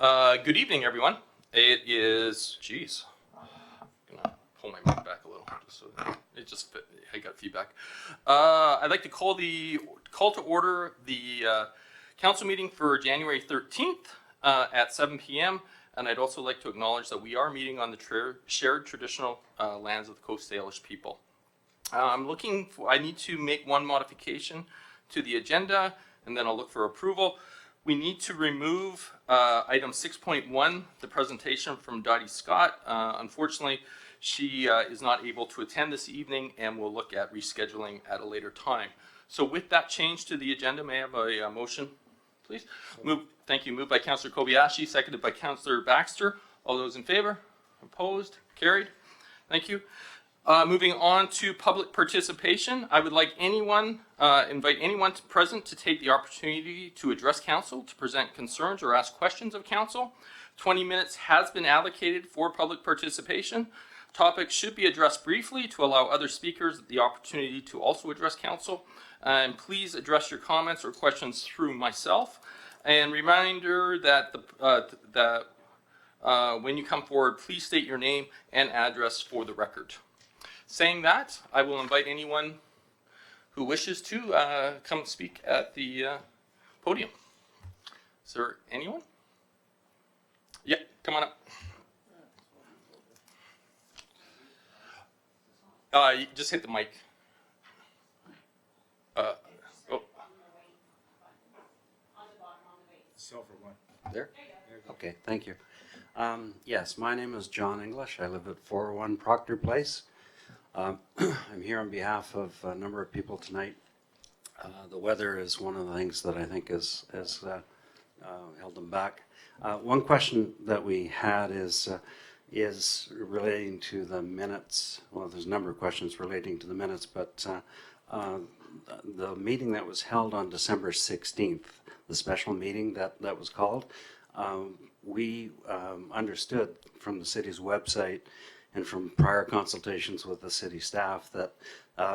Good evening, everyone. It is, geez, I'm gonna pull my mic back a little, just so it just fit. I got feedback. I'd like to call to order the council meeting for January 13th at 7 p.m. And I'd also like to acknowledge that we are meeting on the shared traditional lands of the Coast Salish people. I need to make one modification to the agenda, and then I'll look for approval. We need to remove item 6.1, the presentation from Dottie Scott. Unfortunately, she is not able to attend this evening, and we'll look at rescheduling at a later time. So with that change to the agenda, may I have a motion, please? Thank you. Moved by Councillor Kobayashi, seconded by Councillor Baxter. All those in favor? Opposed? Carried. Thank you. Moving on to public participation, I would like invite anyone present to take the opportunity to address council, to present concerns or ask questions of council. 20 minutes has been allocated for public participation. Topics should be addressed briefly to allow other speakers the opportunity to also address council. And please address your comments or questions through myself. And reminder that when you come forward, please state your name and address for the record. Saying that, I will invite anyone who wishes to come speak at the podium. Is there anyone? Yeah, come on up. You just hit the mic. Oh. Silver one. There? Okay, thank you. Yes, my name is John English. I live at 401 Proctor Place. I'm here on behalf of a number of people tonight. The weather is one of the things that I think has held them back. One question that we had is relating to the minutes. Well, there's a number of questions relating to the minutes, but the meeting that was held on December 16th, the special meeting that was called, we understood from the city's website and from prior consultations with the city staff that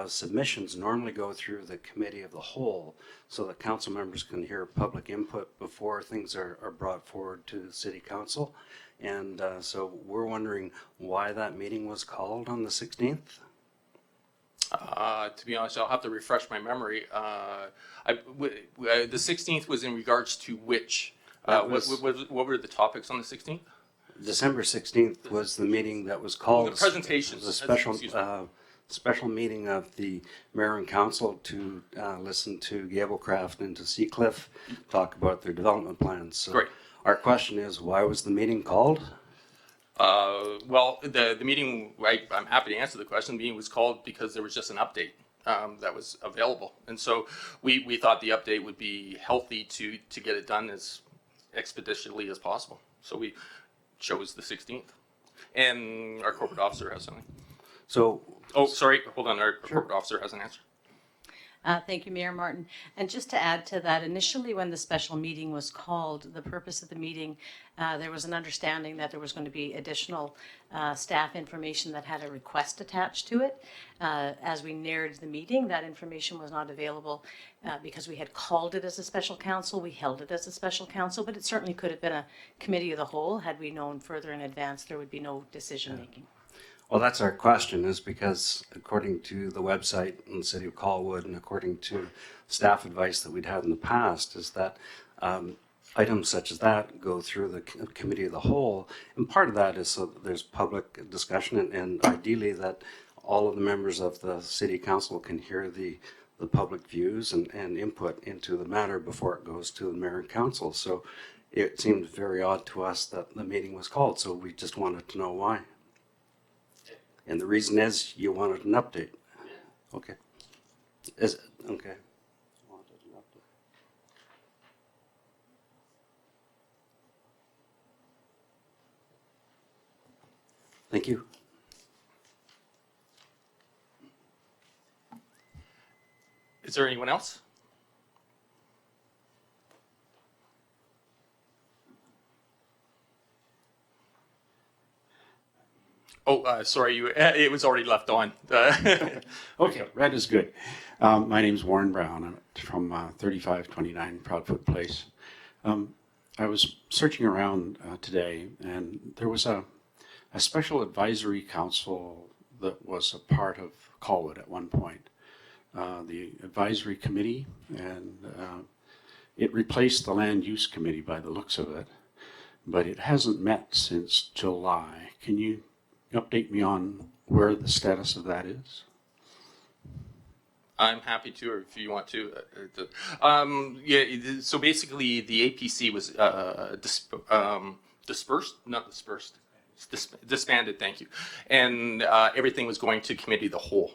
submissions normally go through the committee of the whole so that council members can hear public input before things are brought forward to the city council. And so we're wondering why that meeting was called on the 16th. To be honest, I'll have to refresh my memory. The 16th was in regards to which? What were the topics on the 16th? December 16th was the meeting that was called. The presentation. The special meeting of the mayor and council to listen to Gablecraft and to Seacliff talk about their development plans. So Great. Our question is, why was the meeting called? Well, the meeting, I'm happy to answer the question. The meeting was called because there was just an update that was available. And so we thought the update would be healthy to get it done as expeditiously as possible. So we chose the 16th. And our corporate officer has something. So, oh, sorry, hold on. Our corporate officer has an answer. Thank you, Mayor Martin. And just to add to that, initially when the special meeting was called, the purpose of the meeting, there was an understanding that there was going to be additional staff information that had a request attached to it. As we neared the meeting, that information was not available because we had called it as a special council. We held it as a special council, but it certainly could have been a committee of the whole. Had we known further in advance, there would be no decision making. well, that's our question, is because according to the website in the city of Colwood and according to staff advice that we'd had in the past, is that items such as that go through the committee of the whole. And part of that is so that there's public discussion and ideally that all of the members of the city council can hear the public views and input into the matter before it goes to the mayor and council. So it seemed very odd to us that the meeting was called, so we just wanted to know why. And the reason is you wanted an update. Okay. Is it? Okay. Wanted an update. Thank you. Is there anyone else? Oh, sorry, it was already left on. Okay, red is good. My name's Warren Brown. I'm from 3529 Proudfoot Place. I was searching around today, and there was a special advisory council that was a part of Colwood at one point. The advisory committee, and it replaced the land use committee by the looks of it, but it hasn't met since July. Can you update me on where the status of that is? I'm happy to, or if you want to. Yeah, so basically the APC was disbanded, thank you. And everything was going to committee of the whole.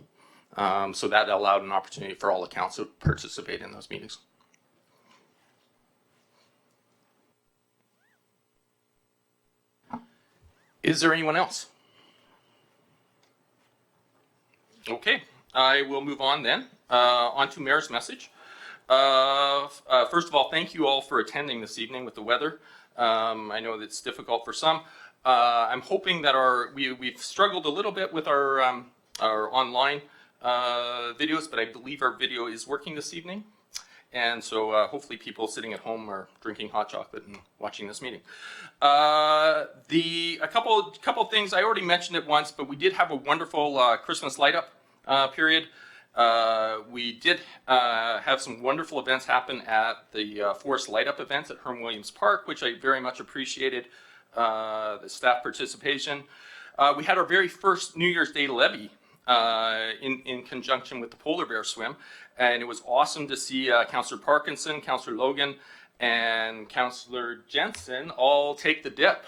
So that allowed an opportunity for all the council to participate in those meetings. Is there anyone else? Okay, I will move on then. On to Mayor's message. First of all, thank you all for attending this evening with the weather. I know that it's difficult for some. I'm hoping that we've struggled a little bit with our online videos, but I believe our video is working this evening. And so hopefully people sitting at home are drinking hot chocolate and watching this meeting. A couple things, I already mentioned it once, but we did have a wonderful Christmas light up period. We did have some wonderful events happen at the Forest Light Up events at Herm Williams Park, which I very much appreciated the staff participation. We had our very first New Year's Day levy in conjunction with the Polar Bear Swim, and it was awesome to see Councillor Parkinson, Councillor Logan, and Councillor Jensen all take the dip,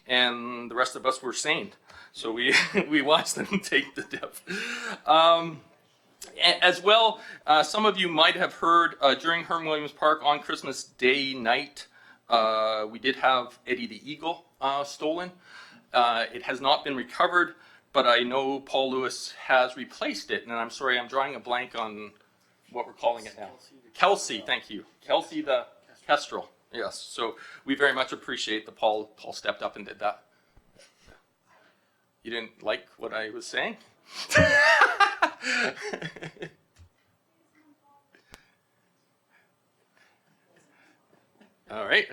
and the rest of us were sane. So we watched them take the dip. As well, some of you might have heard during Herm Williams Park on Christmas Day night, we did have Eddie the Eagle stolen. It has not been recovered, but I know Paul Lewis has replaced it, and I'm sorry, I'm drawing a blank on what we're calling it now. Kelsey, thank you. Kelsey the Kestrel, yes. So we very much appreciate that Paul stepped up and did that. You didn't like what I was saying? All right.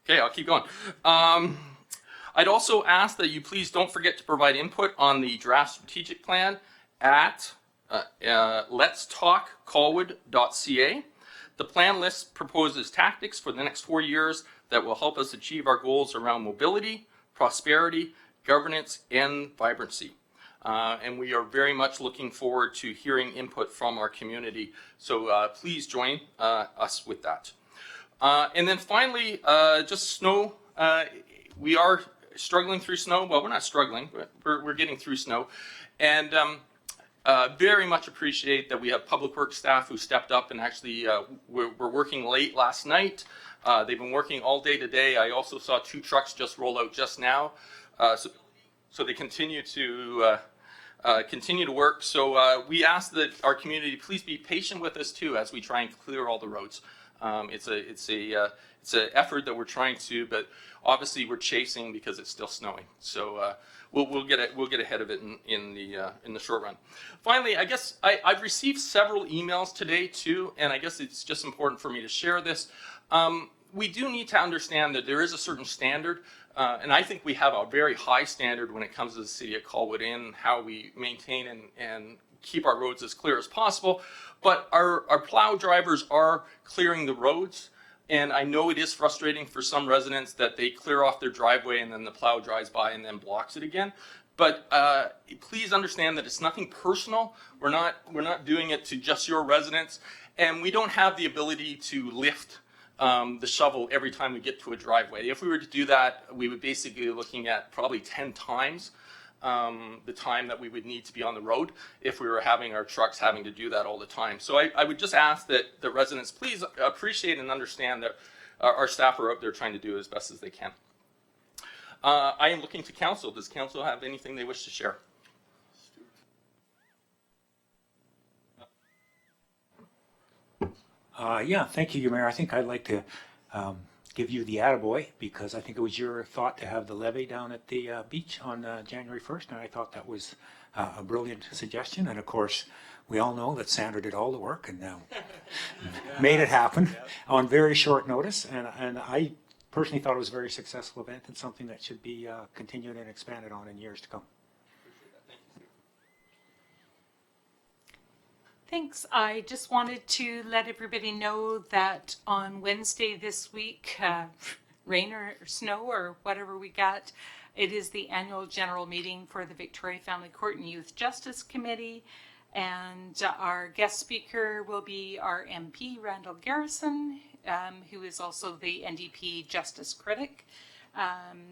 Okay, I'll keep going. I'd also ask that you please don't forget to provide input on the draft strategic plan at letstalkcolwood.ca. The plan list proposes tactics for the next 4 years that will help us achieve our goals around mobility, prosperity, governance, and vibrancy. And we are very much looking forward to hearing input from our community. So please join us with that. And then finally, just snow. We are struggling through snow. Well, we're not struggling, but we're getting through snow. And very much appreciate that we have public works staff who stepped up and actually were working late last night. They've been working all day today. I also saw 2 trucks just roll out just now. So they continue to work. So we ask that our community please be patient with us too as we try and clear all the roads. It's an effort that we're trying to, but obviously we're chasing because it's still snowing. So we'll get ahead of it in the short run. Finally, I guess I've received several emails today too, and I guess it's just important for me to share this. We do need to understand that there is a certain standard. And I think we have a very high standard when it comes to the city of Colwood in how we maintain and keep our roads as clear as possible. But our plow drivers are clearing the roads. And I know it is frustrating for some residents that they clear off their driveway and then the plow drives by and then blocks it again. But please understand that it's nothing personal. We're not doing it to just your residents. And we don't have the ability to lift the shovel every time we get to a driveway. If we were to do that, we would basically be looking at probably 10 times the time that we would need to be on the road if we were having our trucks having to do that all the time. So I would just ask that the residents please appreciate and understand that our staff are out there trying to do as best as they can. I am looking to council. Does council have anything they wish to share? Yeah, thank you, Mayor. I think I'd like to give you the attaboy because I think it was your thought to have the levee down at the beach on January 1st, and I thought that was a brilliant suggestion. And of course, we all know that Sandra did all the work and made it happen on very short notice. And I personally thought it was a very successful event and something that should be continued and expanded on in years to come. Thanks. I just wanted to let everybody know that on Wednesday this week, rain or snow or whatever we got, it is the annual general meeting for the Victoria Family Court and Youth Justice Committee. And our guest speaker will be our MP, Randall Garrison, who is also the NDP Justice Critic.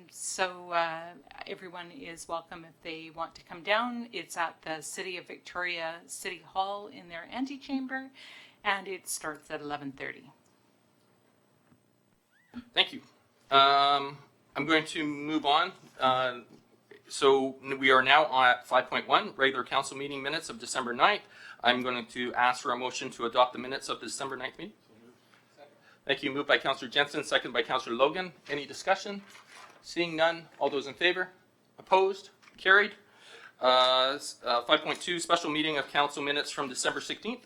So everyone is welcome if they want to come down. It's at the City of Victoria City Hall in their antechamber, and it starts at 11:30. Thank you. I'm going to move on. So we are now at 5.1, regular council meeting minutes of December 9th. I'm going to ask for a motion to adopt the minutes of the December 9th meeting. Thank you. Moved by Councillor Jensen, second by Councillor Logan. Any discussion? Seeing none. All those in favor? Opposed? Carried. 5.2, special meeting of council minutes from December 16th.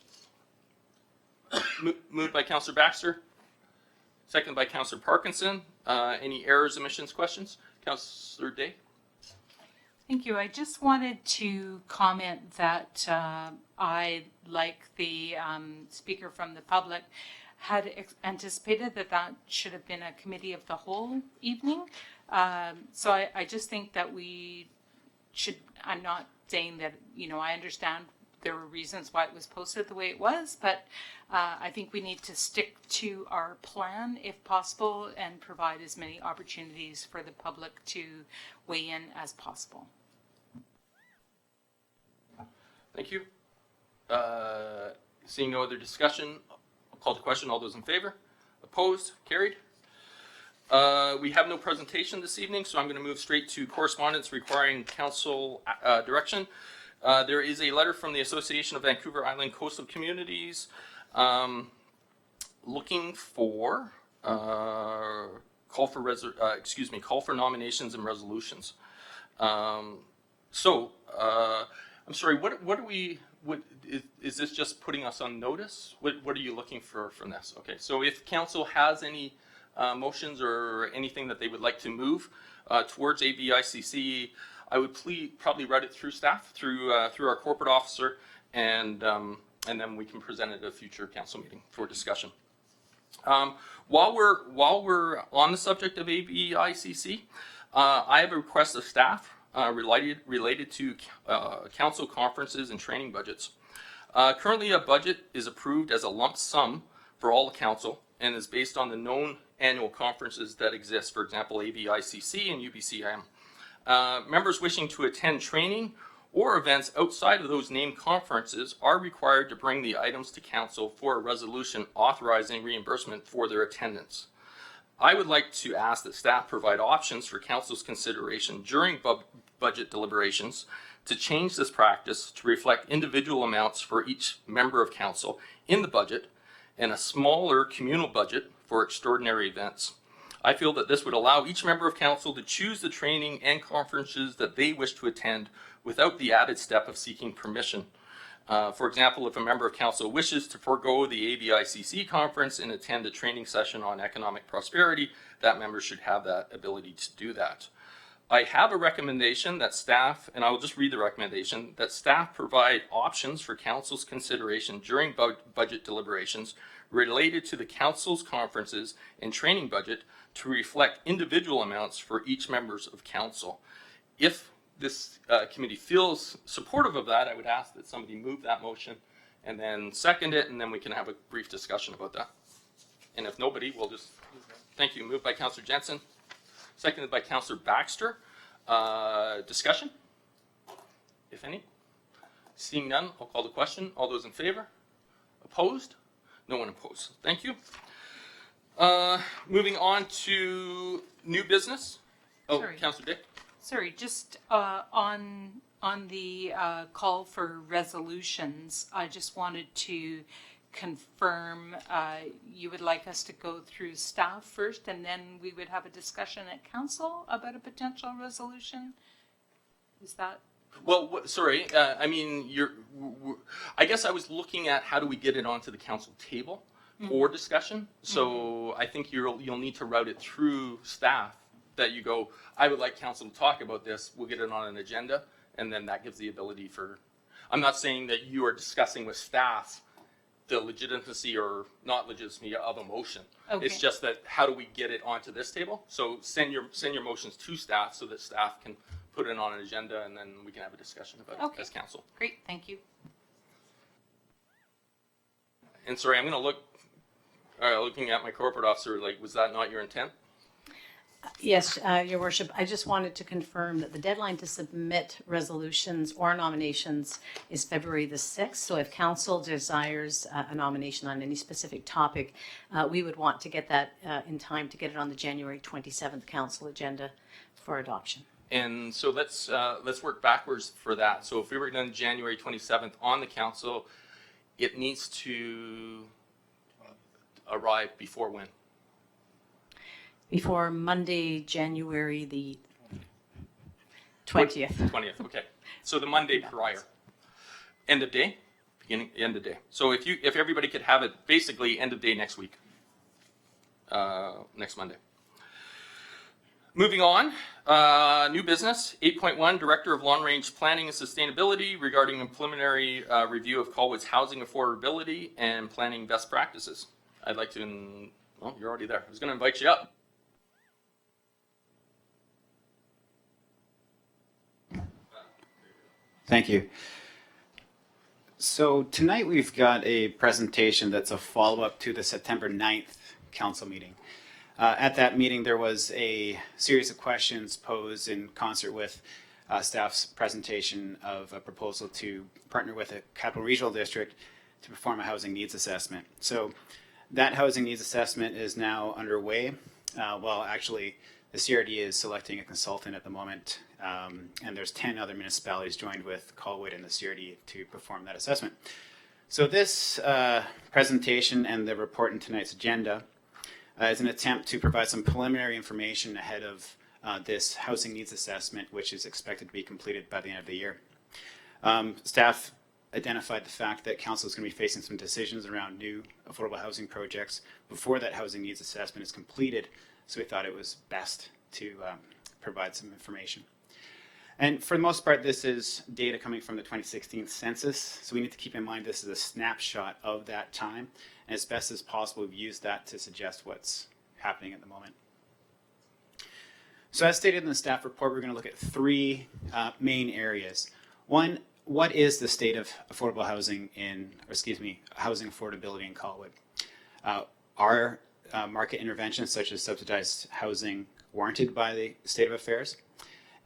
Moved by Councillor Baxter, second by Councillor Parkinson. Any errors, omissions, questions? Councillor Day? Thank you. I just wanted to comment that I, like the speaker from the public, had anticipated that that should have been a committee of the whole evening. So I just think that we should, I'm not saying that, you know, I understand there were reasons why it was posted the way it was, but I think we need to stick to our plan if possible and provide as many opportunities for the public to weigh in as possible. Thank you. Seeing no other discussion, I'll call the question. All those in favor? Opposed? Carried. We have no presentation this evening, so I'm going to move straight to correspondence requiring council direction. There is a letter from the Association of Vancouver Island Coastal Communities looking for call for nominations and resolutions. I'm sorry. What are we? Is this just putting us on notice? What are you looking for from this? Okay. So if council has any motions or anything that they would like to move towards ABICC, I would probably route it through staff, through our corporate officer, and then we can present it at a future council meeting for discussion. While we're on the subject of ABICC, I have a request of staff related to council conferences and training budgets. Currently, a budget is approved as a lump sum for all the council and is based on the known annual conferences that exist. For example, ABICC and UBCM. Members wishing to attend training or events outside of those named conferences are required to bring the items to council for a resolution authorizing reimbursement for their attendance. I would like to ask that staff provide options for council's consideration during budget deliberations to change this practice to reflect individual amounts for each member of council in the budget and a smaller communal budget for extraordinary events. I feel that this would allow each member of council to choose the training and conferences that they wish to attend without the added step of seeking permission. For example, if a member of council wishes to forego the ABICC conference and attend a training session on economic prosperity, that member should have that ability to do that. I have a recommendation that staff, and I will just read the recommendation, that staff provide options for council's consideration during budget deliberations related to the council's conferences and training budget to reflect individual amounts for each members of council. If this committee feels supportive of that, I would ask that somebody move that motion and then second it, and then we can have a brief discussion about that. And if nobody, we'll just, thank you. Moved by Councillor Jensen, seconded by Councillor Baxter. Discussion, if any? Seeing none, I'll call the question. All those in favor? Opposed? No one opposed. Thank you. Moving on to new business. Oh, Sorry. Councillor Dick. Sorry, just on the call for resolutions, I just wanted to confirm you would like us to go through staff first and then we would have a discussion at council about a potential resolution? Is that? Well, sorry. I mean, I guess I was looking at how do we get it onto the council table or discussion. So I think you'll need to route it through staff that you go, I would like council to talk about this. We'll get it on an agenda. And then that gives the ability for, I'm not saying that you are discussing with staff the legitimacy or not legitimacy of a motion. Okay. It's just that how do we get it onto this table? So send your motions to staff so that staff can put it on an agenda and then we can have a discussion about it as council. Great, thank you. And sorry, I'm going to look, looking at my corporate officer, like, was that not your intent? Yes, Your Worship, I just wanted to confirm that the deadline to submit resolutions or nominations is February the 6th. So if council desires a nomination on any specific topic, we would want to get that in time to get it on the January 27th council agenda for adoption. And so let's work backwards for that. So if we were done January 27th on the council, it needs to arrive before when? Before Monday, January the 20th. 20th, okay. So the Monday prior. End of day? End of day. So if everybody could have it basically end of day next week. Next Monday. Moving on, new business, 8.1, Director of Long Range Planning and Sustainability regarding a preliminary review of Colwood's housing affordability and planning best practices. I'd like to, well, you're already there. I was going to invite you up. Thank you. So tonight we've got a presentation that's a follow-up to the September 9th council meeting. At that meeting, there was a series of questions posed in concert with staff's presentation of a proposal to partner with a capital regional district to perform a housing needs assessment. So that housing needs assessment is now underway. Well, actually, the CRD is selecting a consultant at the moment, and there's 10 other municipalities joined with Colwood and the CRD to perform that assessment. So this presentation and the report in tonight's agenda is an attempt to provide some preliminary information ahead of this housing needs assessment, which is expected to be completed by the end of the year. Staff identified the fact that council is going to be facing some decisions around new affordable housing projects before that housing needs assessment is completed, so we thought it was best to provide some information. And for the most part, this is data coming from the 2016 census, so we need to keep in mind this is a snapshot of that time, and as best as possible, we've used that to suggest what's happening at the moment. So as stated in the staff report, we're going to look at three main areas. One, what is the state of affordable housing housing affordability in Colwood? Are market interventions such as subsidized housing warranted by the state of affairs?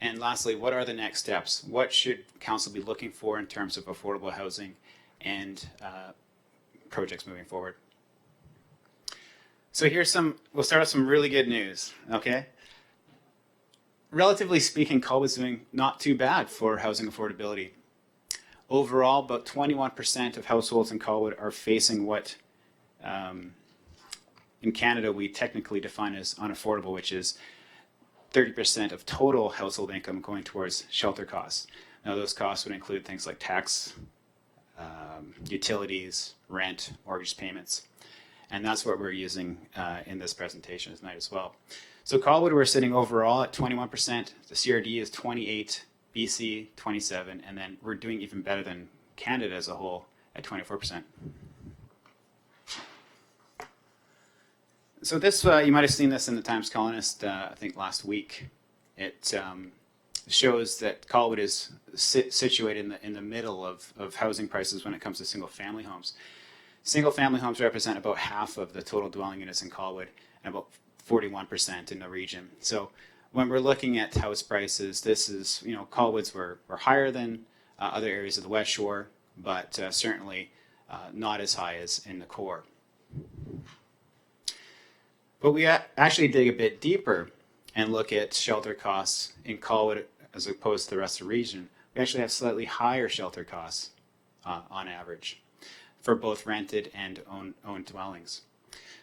And lastly, what are the next steps? What should council be looking for in terms of affordable housing and projects moving forward? So we'll start with some really good news, okay? Relatively speaking, Colwood's doing not too bad for housing affordability. Overall, about 21% of households in Colwood are facing what in Canada we technically define as unaffordable, which is 30% of total household income going towards shelter costs. Now those costs would include things like tax, utilities, rent, mortgage payments. And that's what we're using in this presentation tonight as well. So Colwood, we're sitting overall at 21%. The CRD is 28, BC 27, and then we're doing even better than Canada as a whole at 24%. So this, you might have seen this in the Times Colonist, I think last week. It shows that Colwood is situated in the middle of housing prices when it comes to single-family homes. Single-family homes represent about half of the total dwelling units in Colwood and about 41% in the region. So when we're looking at house prices, this is, Colwoods were higher than other areas of the West Shore, but certainly not as high as in the core. But we actually dig a bit deeper and look at shelter costs in Colwood as opposed to the rest of the region. We actually have slightly higher shelter costs on average for both rented and owned dwellings.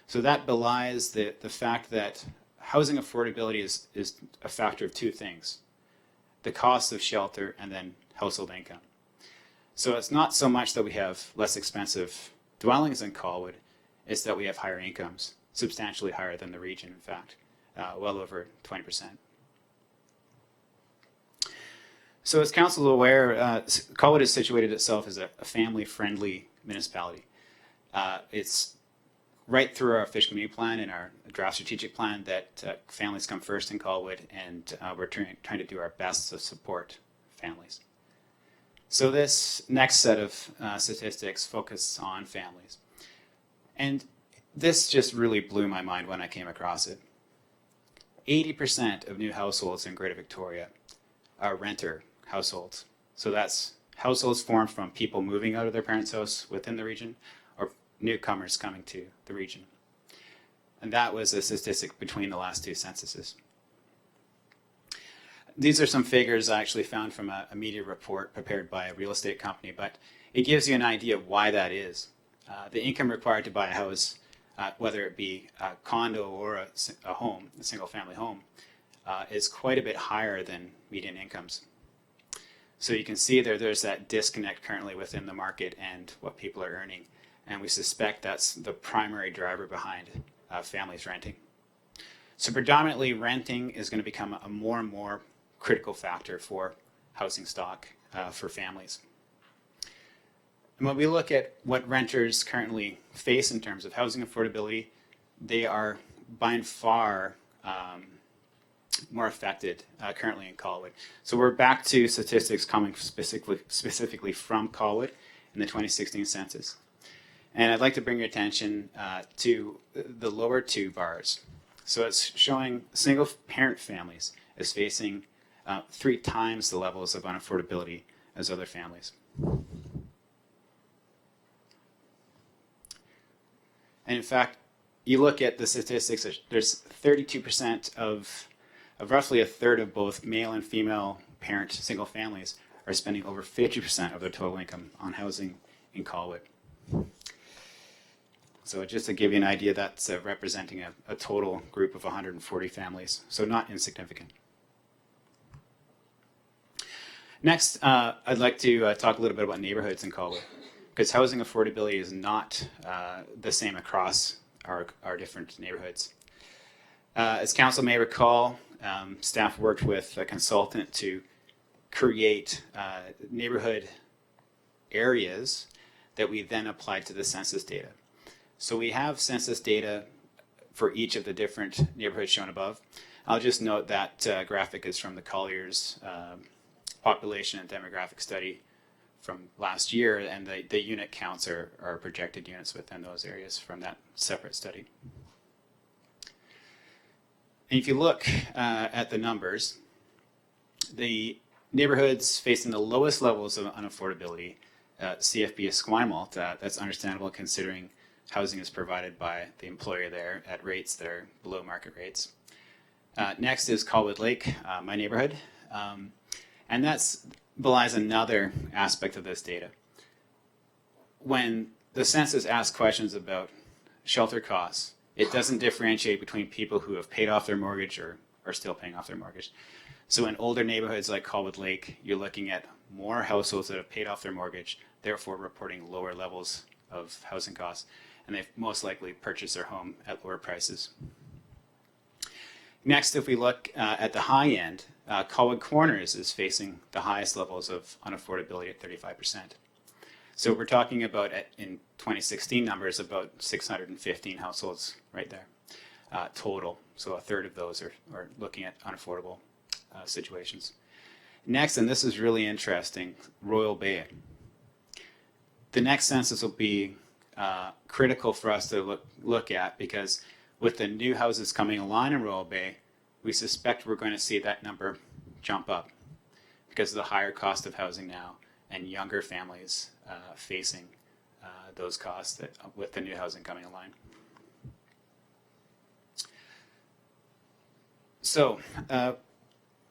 So that belies the fact that housing affordability is a factor of two things: the cost of shelter and then household income. So it's not so much that we have less expensive dwellings in Colwood, It's that we have higher incomes, substantially higher than the region, in fact, well over 20%. So as council is aware, Colwood has situated itself as a family-friendly municipality. It's right through our fish community plan and our draft strategic plan that families come first in Colwood, and we're trying to do our best to support families. So this next set of statistics focus on families. And this just really blew my mind when I came across it. 80% of new households in Greater Victoria are renter households. So that's households formed from people moving out of their parents' house within the region or newcomers coming to the region. And that was a statistic between the last two censuses. These are some figures I actually found from a media report prepared by a real estate company, but it gives you an idea of why that is. The income required to buy a house, whether it be a condo or a home, a single family home, is quite a bit higher than median incomes. So you can see there's that disconnect currently within the market and what people are earning. And we suspect that's the primary driver behind families renting. So predominantly renting is going to become a more and more critical factor for housing stock for families. And when we look at what renters currently face in terms of housing affordability, they are by and far more affected currently in Colwood. So we're back to statistics coming specifically from Colwood in the 2016 census. And I'd like to bring your attention to the lower two bars. So it's showing single parent families as facing 3 times the levels of unaffordability as other families. And in fact, you look at the statistics, there's 32% of roughly a third of both male and female parent single families are spending over 50% of their total income on housing in Colwood. So just to give you an idea, that's representing a total group of 140 families, so not insignificant. Next, I'd like to talk a little bit about neighborhoods in Colwood, because housing affordability is not the same across our different neighborhoods. As council may recall, staff worked with a consultant to create neighborhood areas that we then applied to the census data. So we have census data for each of the different neighborhoods shown above. I'll just note that graphic is from the Collier's population and demographic study from last year, and the unit counts are projected units within those areas from that separate study. And if you look at the numbers, the neighborhoods facing the lowest levels of unaffordability, CFB Esquimalt, that's understandable considering housing is provided by the employer there at rates that are below market rates. Next is Colwood Lake, my neighborhood. And that's belies another aspect of this data. When the census asks questions about shelter costs, it doesn't differentiate between people who have paid off their mortgage or are still paying off their mortgage. So in older neighborhoods like Colwood Lake, you're looking at more households that have paid off their mortgage, therefore reporting lower levels of housing costs, and they've most likely purchased their home at lower prices. Next, if we look at the high end, Colwood Corners is facing the highest levels of unaffordability at 35%. So we're talking about, in 2016 numbers, about 615 households right there total. So a third of those are looking at unaffordable situations. Next, and this is really interesting, Royal Bay. The next census will be critical for us to look at, because with the new houses coming online in Royal Bay, we suspect we're going to see that number jump up because of the higher cost of housing now and younger families facing those costs with the new housing coming online. So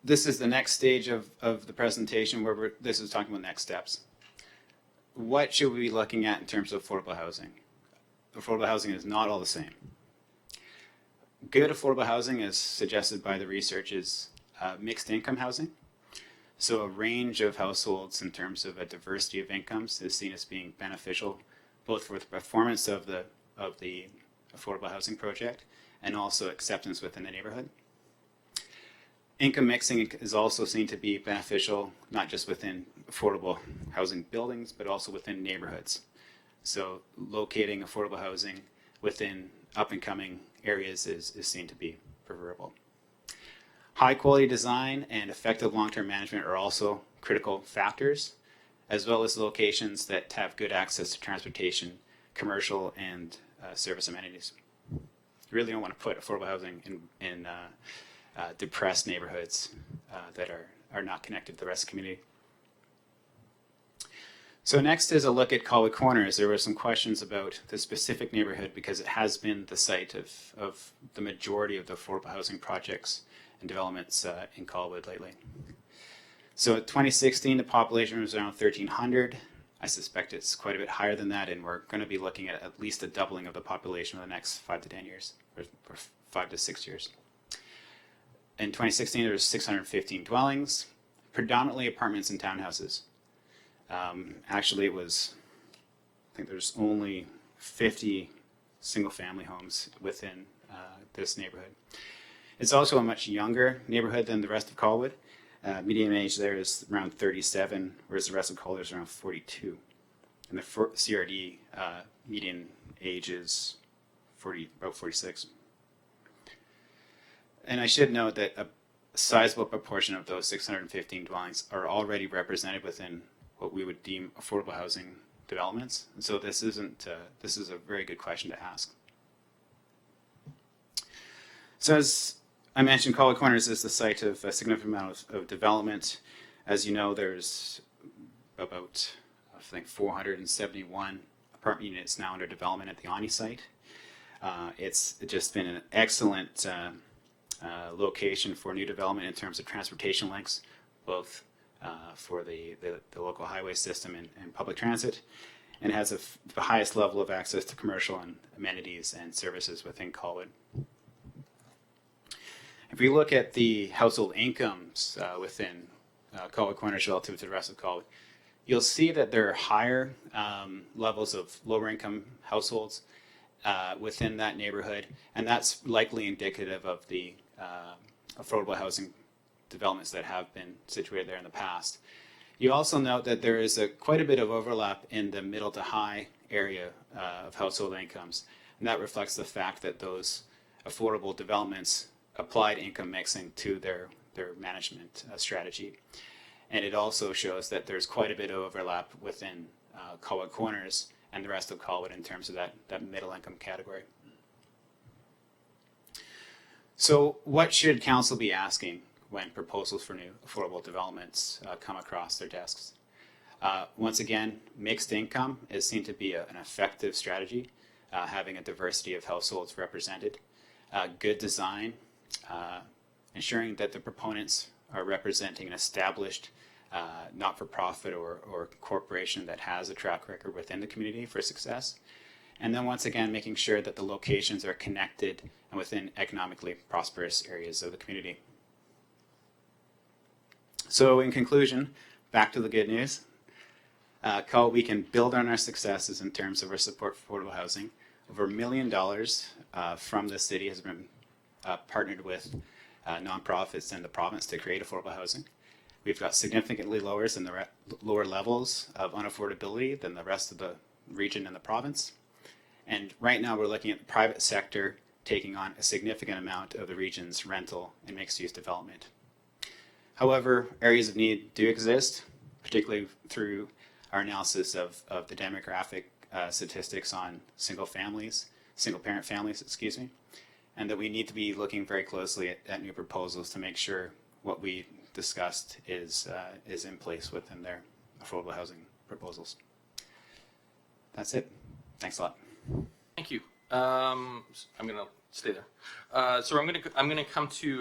this is the next stage of the presentation where this is talking about next steps. What should we be looking at in terms of affordable housing? Affordable housing is not all the same. Good affordable housing, as suggested by the research, is mixed income housing. So a range of households in terms of a diversity of incomes is seen as being beneficial, both for the performance of the of the affordable housing project and also acceptance within the neighborhood. Income mixing is also seen to be beneficial, not just within affordable housing buildings, but also within neighborhoods. So locating affordable housing within up-and-coming areas is seen to be preferable. High quality design and effective long-term management are also critical factors, as well as locations that have good access to transportation, commercial, and service amenities. You really don't want to put affordable housing in depressed neighborhoods that are not connected to the rest of the community. So next is a look at Colwood Corners. There were some questions about the specific neighborhood because it has been the site of the majority of the affordable housing projects and developments in Colwood lately. So in 2016, the population was around 1,300. I suspect it's quite a bit higher than that, and we're going to be looking at least a doubling of the population in the next 5 to 10 years, or 5 to 6 years. In 2016, there was 615 dwellings, predominantly apartments and townhouses. Actually, it was, I think there's only 50 single-family homes within this neighborhood. It's also a much younger neighborhood than the rest of Colwood. Median age there is around 37, whereas the rest of Colwood is around 42. And the CRD median age is about 46. And I should note that a sizable proportion of those 615 dwellings are already represented within what we would deem affordable housing developments. And so this is a very good question to ask. So as I mentioned, Colwood Corners is the site of a significant amount of development. As you know, there's about, I think, 471 apartment units now under development at the Ani site. It's just been an excellent location for new development in terms of transportation links, both for the local highway system and public transit, and has the highest level of access to commercial and amenities and services within Colwood. If we look at the household incomes within Colwood Corners relative to the rest of Colwood, you'll see that there are higher levels of lower income households within that neighborhood, and that's likely indicative of the affordable housing developments that have been situated there in the past. You also note that there is quite a bit of overlap in the middle to high area of household incomes, and that reflects the fact that those affordable developments applied income mixing to their management strategy. And it also shows that there's quite a bit of overlap within Colwood Corners and the rest of Colwood in terms of that middle income category. So what should council be asking when proposals for new affordable developments come across their desks? Once again, mixed income is seen to be an effective strategy, having a diversity of households represented. Good design, ensuring that the proponents are representing an established not-for-profit or corporation that has a track record within the community for success. And then once again, making sure that the locations are connected and within economically prosperous areas of the community. So in conclusion, back to the good news. We can build on our successes in terms of our support for affordable housing. Over $1 million from the city has been partnered with nonprofits in the province to create affordable housing. We've got significantly lower levels of unaffordability than the rest of the region and the province. And right now we're looking at the private sector taking on a significant amount of the region's rental and mixed-use development. However, areas of need do exist, particularly through our analysis of the demographic statistics on single-parent families, and that we need to be looking very closely at new proposals to make sure what we discussed is in place within their affordable housing proposals. That's it. Thanks a lot. Thank you. I'm going to stay there. So I'm going to come to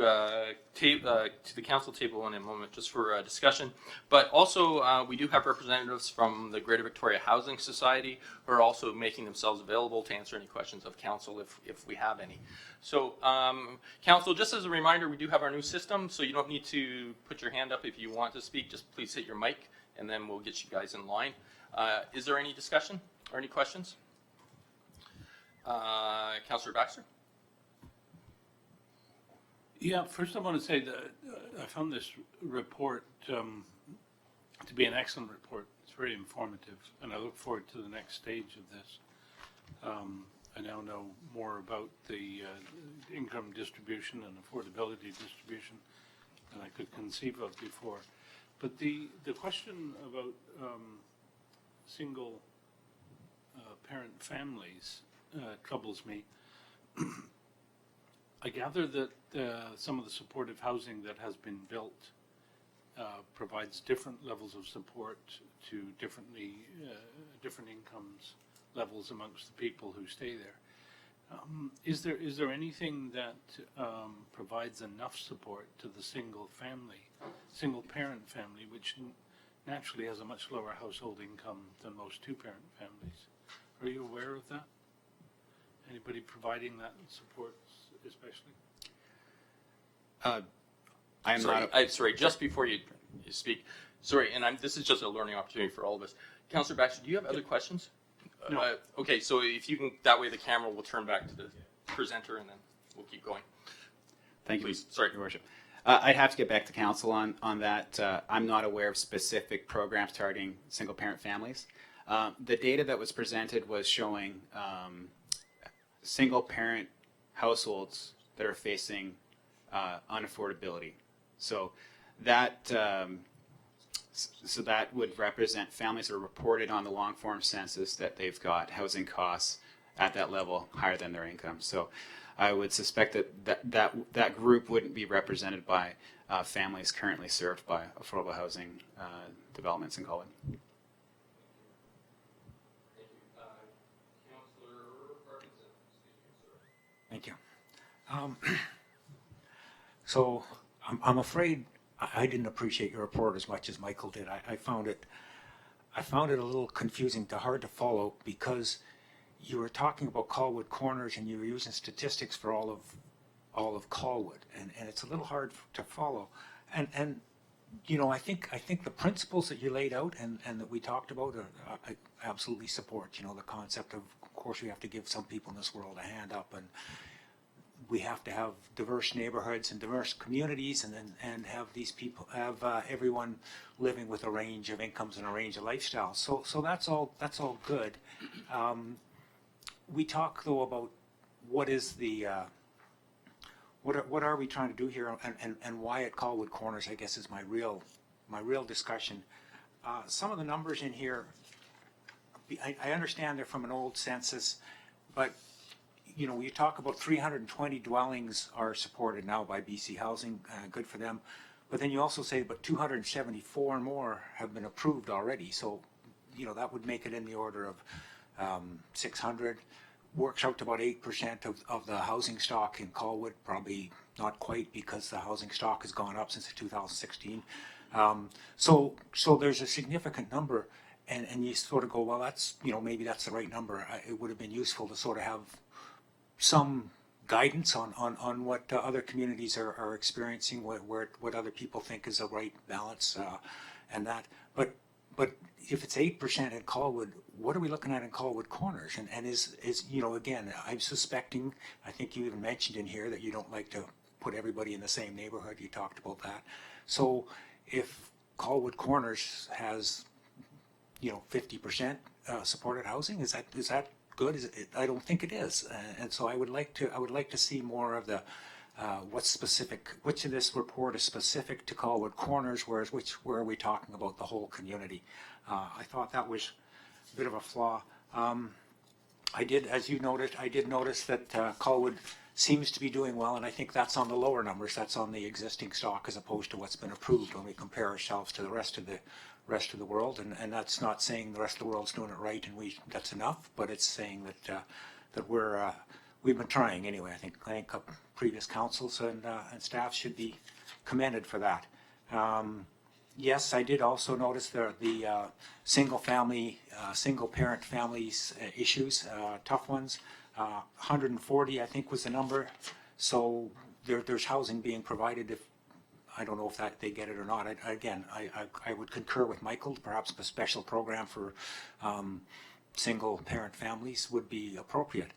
the council table in a moment just for discussion. But also we do have representatives from the Greater Victoria Housing Society who are also making themselves available to answer any questions of council if we have any. So council, just as a reminder, we do have our new system, so you don't need to put your hand up if you want to speak. Just please hit your mic, and then we'll get you guys in line. Is there any discussion or any questions? Councillor Baxter? Yeah, first I want to say that I found this report to be an excellent report. It's very informative, and I look forward to the next stage of this. I now know more about the income distribution and affordability distribution than I could conceive of before. But the question about single parent families troubles me. I gather that some of the supportive housing that has been built provides different levels of support to different incomes levels amongst the people who stay there. Is there anything that provides enough support to the single parent family, which naturally has a much lower household income than most two-parent families? Are you aware of that? Anybody providing that support, especially? I am Sorry, not. sorry, just before you speak, sorry, and this is just a learning opportunity for all of us. Councillor Baxter, do you have other questions? No. Okay, so if you can, that way the camera will turn back to the presenter and then we'll keep going. Thank you, Please, sorry. Your Worship. I'd have to get back to council on that. I'm not aware of specific programs targeting single-parent families. The data that was presented was showing single-parent households that are facing unaffordability. So that that would represent families that are reported on the long-form census that they've got housing costs at that level higher than their income. So I would suspect that group wouldn't be represented by families currently served by affordable housing developments in Colwood. Thank you. So I'm afraid I didn't appreciate your report as much as Michael did. I found it a little confusing, hard to follow, because you were talking about Colwood Corners and you were using statistics for all of Colwood, and it's a little hard to follow. And you know, I think the principles that you laid out and that we talked about I absolutely support. You know, the concept of course we have to give some people in this world a hand up, and we have to have diverse neighborhoods and diverse communities, and have these people have everyone living with a range of incomes and a range of lifestyles. So that's all good. We talk though about what is the what are we trying to do here, and why at Colwood Corners, I guess, is my real discussion. Some of the numbers in here, I understand they're from an old census, but you know, you talk about 320 dwellings are supported now by BC Housing, good for them. But then you also say, but 274 more have been approved already. So, you know, that would make it in the order of 600. Works out to about 8% of the housing stock in Colwood, probably not quite, because the housing stock has gone up since 2016. So there's a significant number, and you sort of go, well, that's, you know, maybe that's the right number. It would have been useful to sort of have some guidance on what other communities are experiencing, what other people think is a right balance, and that. But if it's 8% in Colwood, what are we looking at in Colwood Corners? And is you know, again, I'm suspecting, I think you even mentioned in here that you don't like to put everybody in the same neighborhood. You talked about that. So if Colwood Corners has, you know, 50% supported housing, is that good? I don't think it is, and so I would like to see more of the what's specific. Which of this report is specific to Colwood Corners, where are we talking about the whole community? I thought that was a bit of a flaw. As you noted, I did notice that Colwood seems to be doing well, and I think that's on the lower numbers. That's on the existing stock as opposed to what's been approved when we compare ourselves to the rest of the world, and that's not saying the rest of the world's doing it right and that's enough, but it's saying that we've been trying anyway. I think previous councils and staff should be commended for that. Yes, I did also notice the single parent families issues, tough ones. 140 I think was the number. So there's housing being provided. If I don't know if they get it or not. I would concur with Michael. Perhaps a special program for single parent families would be appropriate.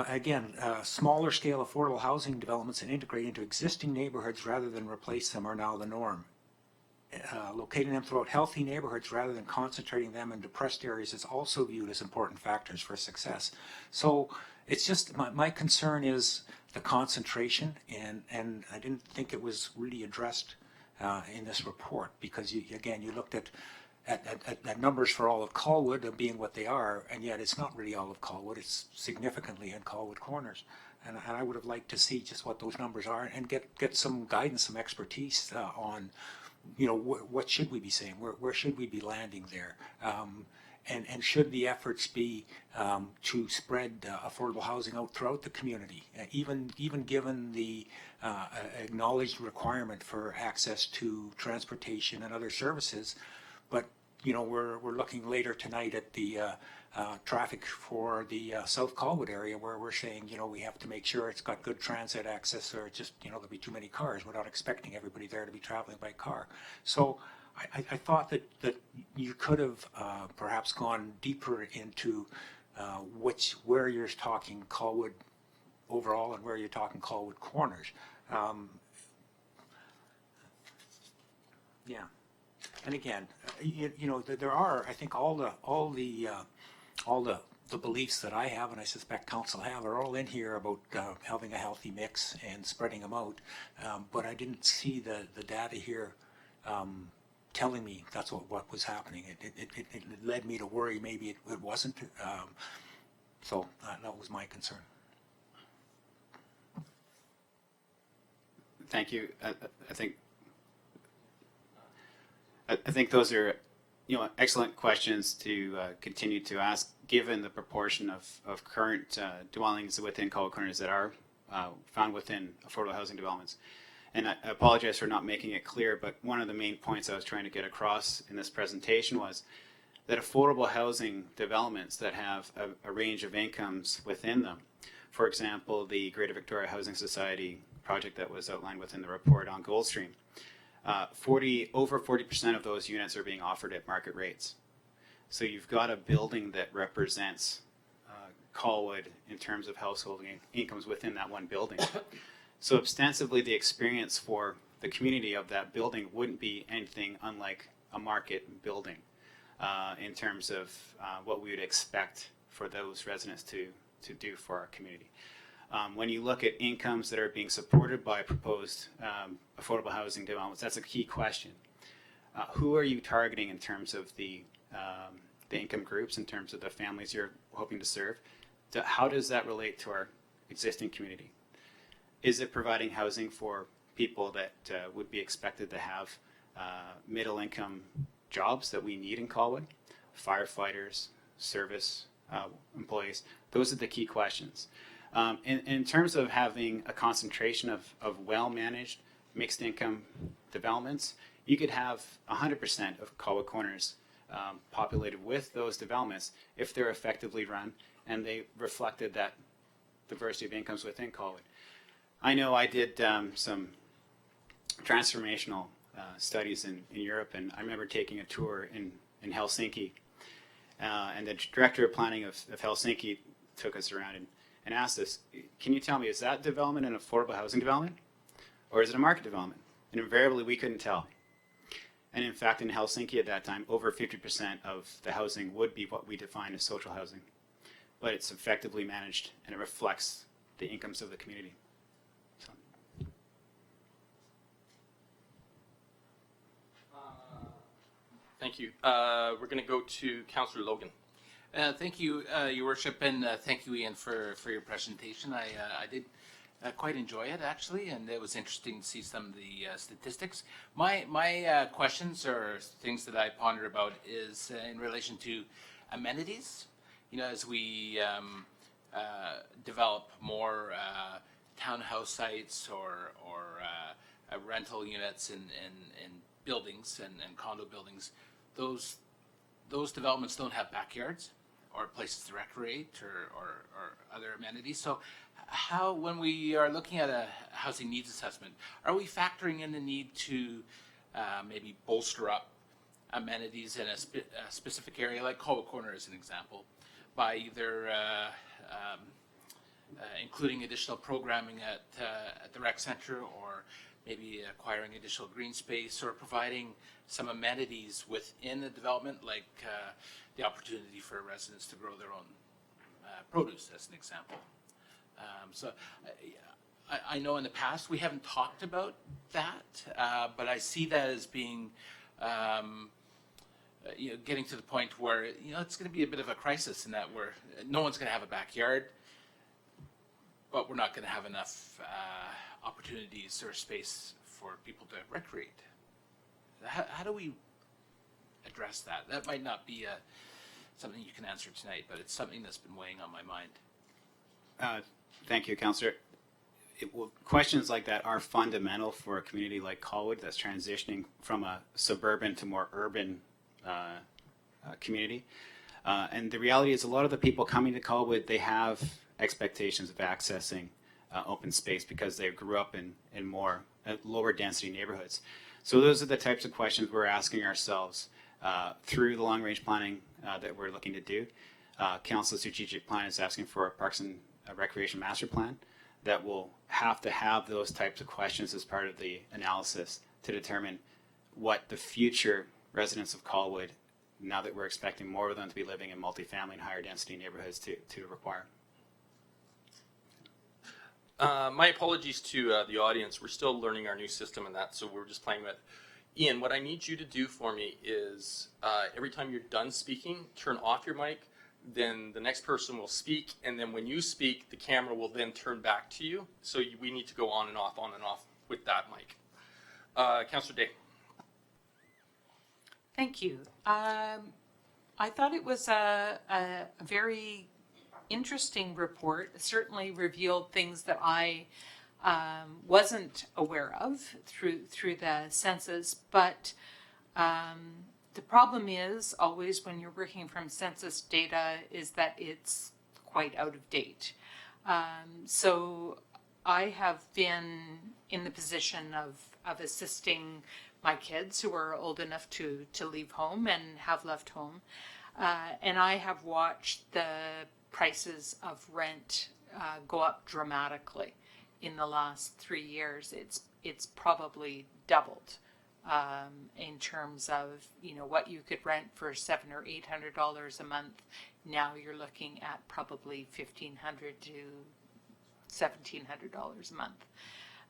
Again, smaller scale affordable housing developments and integrate into existing neighborhoods rather than replace them are now the norm. Locating them throughout healthy neighborhoods rather than concentrating them in depressed areas is also viewed as important factors for success. So it's just, my concern is the concentration, and I didn't think it was really addressed in this report, because you looked at numbers for all of Colwood being what they are, and yet it's not really all of Colwood. It's significantly in Colwood Corners. And I would have liked to see just what those numbers are and get some guidance, some expertise on, what should we be saying? Where should we be landing there? And should the efforts be to spread affordable housing out throughout the community, even given the acknowledged requirement for access to transportation and other services? But we're looking later tonight at the traffic for the South Colwood area, where we're saying we have to make sure it's got good transit access, or just there'll be too many cars. We're not expecting everybody there to be traveling by car. So I thought that you could have perhaps gone deeper into where you're talking Colwood overall and where you're talking Colwood Corners. Yeah. And again, there are, I think, all the beliefs that I have, and I suspect council have, are all in here about having a healthy mix and spreading them out. But I didn't see the data here telling me that's what was happening. It led me to worry maybe it wasn't. So that was my concern. Thank you. I think those are, excellent questions to continue to ask, given the proportion of current dwellings within Colwood Corners that are found within affordable housing developments. And I apologize for not making it clear, but one of the main points I was trying to get across in this presentation was that affordable housing developments that have a range of incomes within them, for example, the Greater Victoria Housing Society project that was outlined within the report on Goldstream, over 40% of those units are being offered at market rates. So you've got a building that represents Colwood in terms of household incomes within that one building. So ostensibly the experience for the community of that building wouldn't be anything unlike a market building in terms of what we would expect for those residents to do for our community. When you look at incomes that are being supported by proposed affordable housing developments, that's a key question. Who are you targeting in terms of the income groups, in terms of the families you're hoping to serve? How does that relate to our existing community? Is it providing housing for people that would be expected to have middle income jobs that we need in Colwood? Firefighters, service employees, those are the key questions. In terms of having a concentration of well-managed mixed income developments, you could have 100% of Colwood Corners populated with those developments if they're effectively run and they reflected that diversity of incomes within Colwood. I know I did some transformational studies in Europe, and I remember taking a tour in Helsinki, and the director of planning of Helsinki took us around and asked us, can you tell me, is that development an affordable housing development, or is it a market development? And invariably we couldn't tell. And in fact, in Helsinki at that time, over 50% of the housing would be what we define as social housing, but it's effectively managed and it reflects the incomes of the community. So. Thank you. We're going to go to Councillor Logan. Thank you, Your Worship, and thank you, Ian, for your presentation. I did quite enjoy it, actually, and it was interesting to see some of the statistics. My questions or things that I ponder about is in relation to amenities. As we develop more townhouse sites or rental units in buildings and condo buildings, those developments don't have backyards or places to recreate or other amenities. So how, when we are looking at a housing needs assessment, are we factoring in the need to maybe bolster up amenities in a specific area, like Colwood Corner as an example, by either including additional programming at the rec center, or maybe acquiring additional green space, or providing some amenities within the development, like the opportunity for residents to grow their own produce, as an example. So I know in the past we haven't talked about that, but I see that as being, getting to the point where, it's going to be a bit of a crisis in that no one's going to have a backyard, but we're not going to have enough opportunities or space for people to recreate. How do we address that? That might not be something you can answer tonight, but it's something that's been weighing on my mind. Thank you, Councillor. Questions like that are fundamental for a community like Colwood that's transitioning from a suburban to more urban community. And the reality is, a lot of the people coming to Colwood, they have expectations of accessing open space because they grew up in more lower density neighborhoods. So those are the types of questions we're asking ourselves through the long range planning that we're looking to do. Council Strategic Plan is asking for a Parks and Recreation Master Plan that will have to have those types of questions as part of the analysis to determine what the future residents of Colwood, now that we're expecting more of them to be living in multifamily and higher density neighborhoods, to require. My apologies to the audience. We're still learning our new system and that, so we're just playing with. Ian, what I need you to do for me is every time you're done speaking, turn off your mic, then the next person will speak, and then when you speak, the camera will then turn back to you. So we need to go on and off with that mic. Councillor Day. Thank you. I thought it was a very interesting report. It certainly revealed things that I wasn't aware of through the census, but the problem is always when you're working from census data is that it's quite out of date. So I have been in the position of assisting my kids who are old enough to leave home and have left home. And I have watched the prices of rent go up dramatically in the last 3 years. It's probably doubled in terms of what you could rent for $700 or $800 a month. Now you're looking at probably $1,500 to $1,700 a month,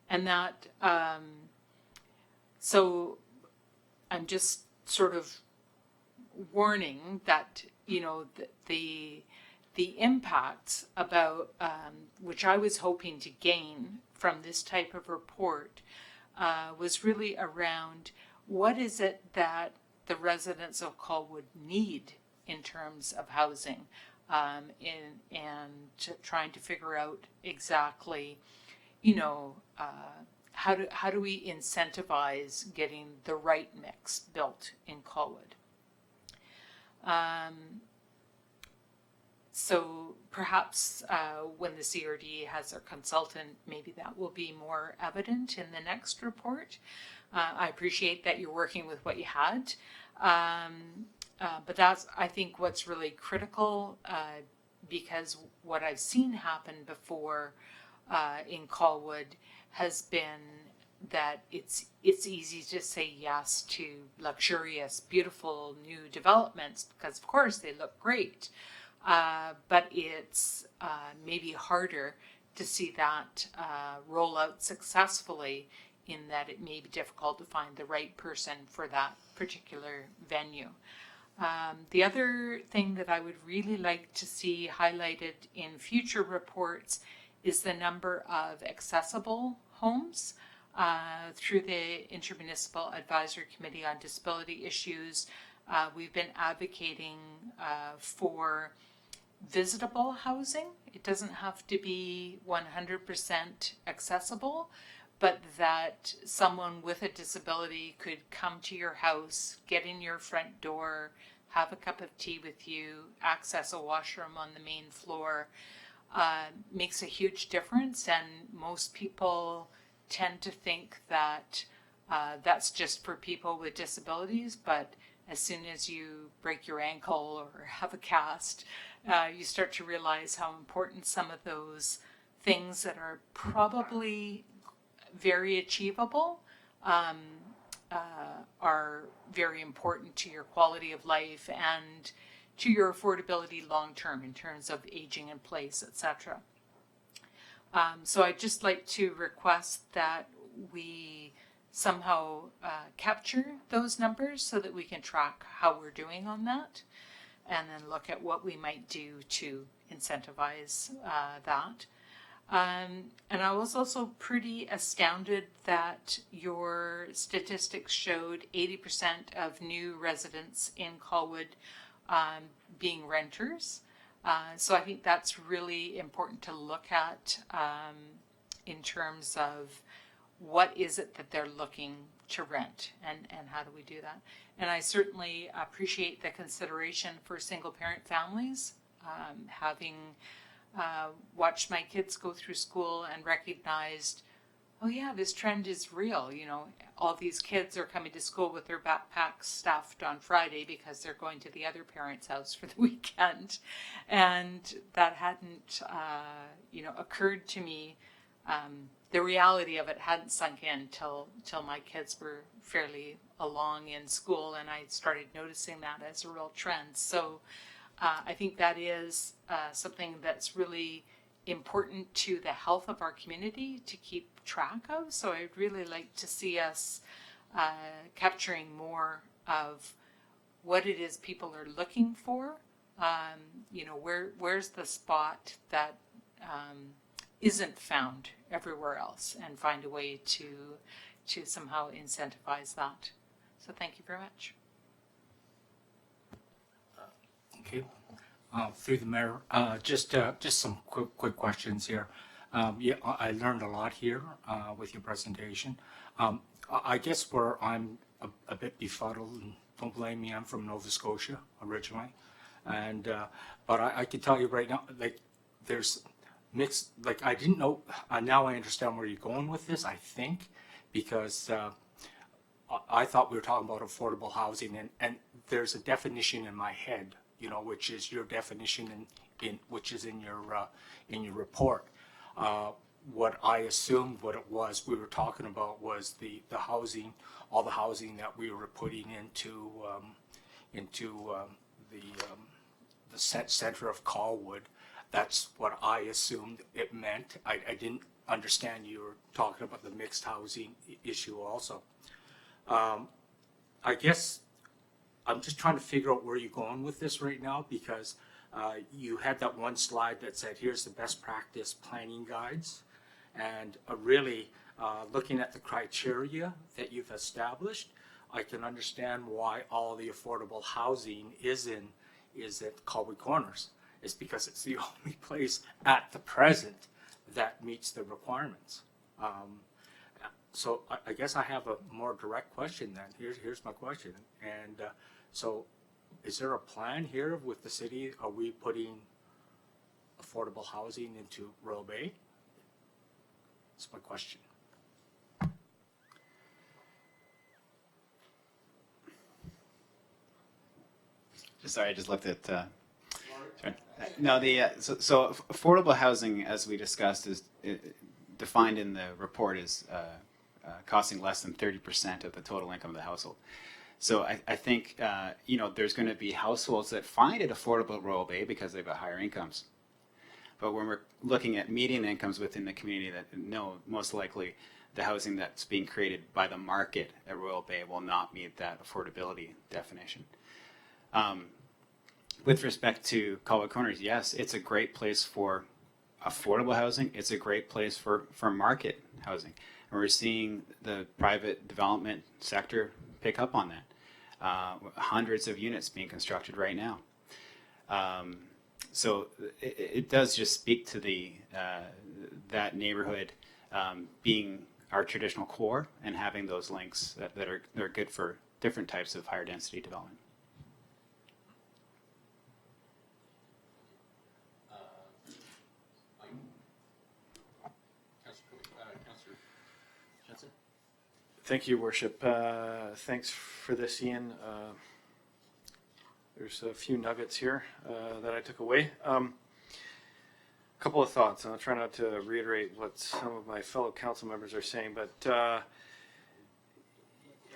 and that. So I'm just sort of warning that the impacts about which I was hoping to gain from this type of report was really around what is it that the residents of Colwood need in terms of housing, and trying to figure out exactly, how do we incentivize getting the right mix built in Colwood. So perhaps when the CRD has their consultant, maybe that will be more evident in the next report. I appreciate that you're working with what you had, but that's, I think, what's really critical, because what I've seen happen before in Colwood has been that it's easy to say yes to luxurious, beautiful new developments because, of course, they look great. But it's maybe harder to see that roll out successfully, in that it may be difficult to find the right person for that particular venue. The other thing that I would really like to see highlighted in future reports is the number of accessible homes. Through the Intermunicipal Advisory Committee on Disability Issues, we've been advocating for visitable housing. It doesn't have to be 100% accessible, but that someone with a disability could come to your house, get in your front door, have a cup of tea with you, access a washroom on the main floor. Makes a huge difference, and most people tend to think that that's just for people with disabilities, but as soon as you break your ankle or have a cast, you start to realize how important some of those things that are probably very achievable are very important to your quality of life and to your affordability long term in terms of aging in place, etc. So I'd just like to request that we somehow capture those numbers so that we can track how we're doing on that, and then look at what we might do to incentivize that. And I was also pretty astounded that your statistics showed 80% of new residents in Colwood being renters. So I think that's really important to look at in terms of what is it that they're looking to rent, and how do we do that. And I certainly appreciate the consideration for single parent families, having watched my kids go through school and recognized, oh yeah, this trend is real. You know, all these kids are coming to school with their backpacks stuffed on Friday because they're going to the other parent's house for the weekend. And that hadn't, occurred to me. The reality of it hadn't sunk in till my kids were fairly along in school, and I started noticing that as a real trend. So I think that is something that's really important to the health of our community to keep track of. So I'd really like to see us capturing more of what it is people are looking for. Where's the spot that isn't found everywhere else, and find a way to somehow incentivize that. So thank you very much. Okay. Through the mayor, just some quick questions here. I learned a lot here with your presentation. I guess where I'm a bit befuddled, and don't blame me, I'm from Nova Scotia originally, and but I can tell you right now, like, there's mixed, like, I didn't know, now I understand where you're going with this, I think, because I thought we were talking about affordable housing, and there's a definition in my head, which is your definition which is in your report. What I assumed what it was we were talking about was the housing, all the housing that we were putting into the center of Colwood. That's what I assumed it meant. I didn't understand you were talking about the mixed housing issue also. I guess I'm just trying to figure out where you're going with this right now, because you had that one slide that said, here's the best practice planning guides. And really looking at the criteria that you've established, I can understand why all the affordable housing is at Colwood Corners. It's because it's the only place at the present that meets the requirements. So I guess I have a more direct question then. Here's my question. And so is there a plan here with the city? Are we putting affordable housing into Royal Bay? That's my question. Sorry, I just looked at. Sorry. No, so affordable housing, as we discussed, is defined in the report as costing less than 30% of the total income of the household. So I think there's going to be households that find it affordable at Royal Bay because they've got higher incomes. But when we're looking at median incomes within the community, most likely the housing that's being created by the market at Royal Bay will not meet that affordability definition. With respect to Colwood Corners, yes, it's a great place for affordable housing. It's a great place for market housing. And we're seeing the private development sector pick up on that. Hundreds of units being constructed right now. So it does just speak to that neighborhood being our traditional core and having those links that are good for different types of higher density development. Thank you, Worship. Thanks for this, Ian. There's a few nuggets here that I took away. Couple of thoughts, and I'll try not to reiterate what some of my fellow council members are saying, but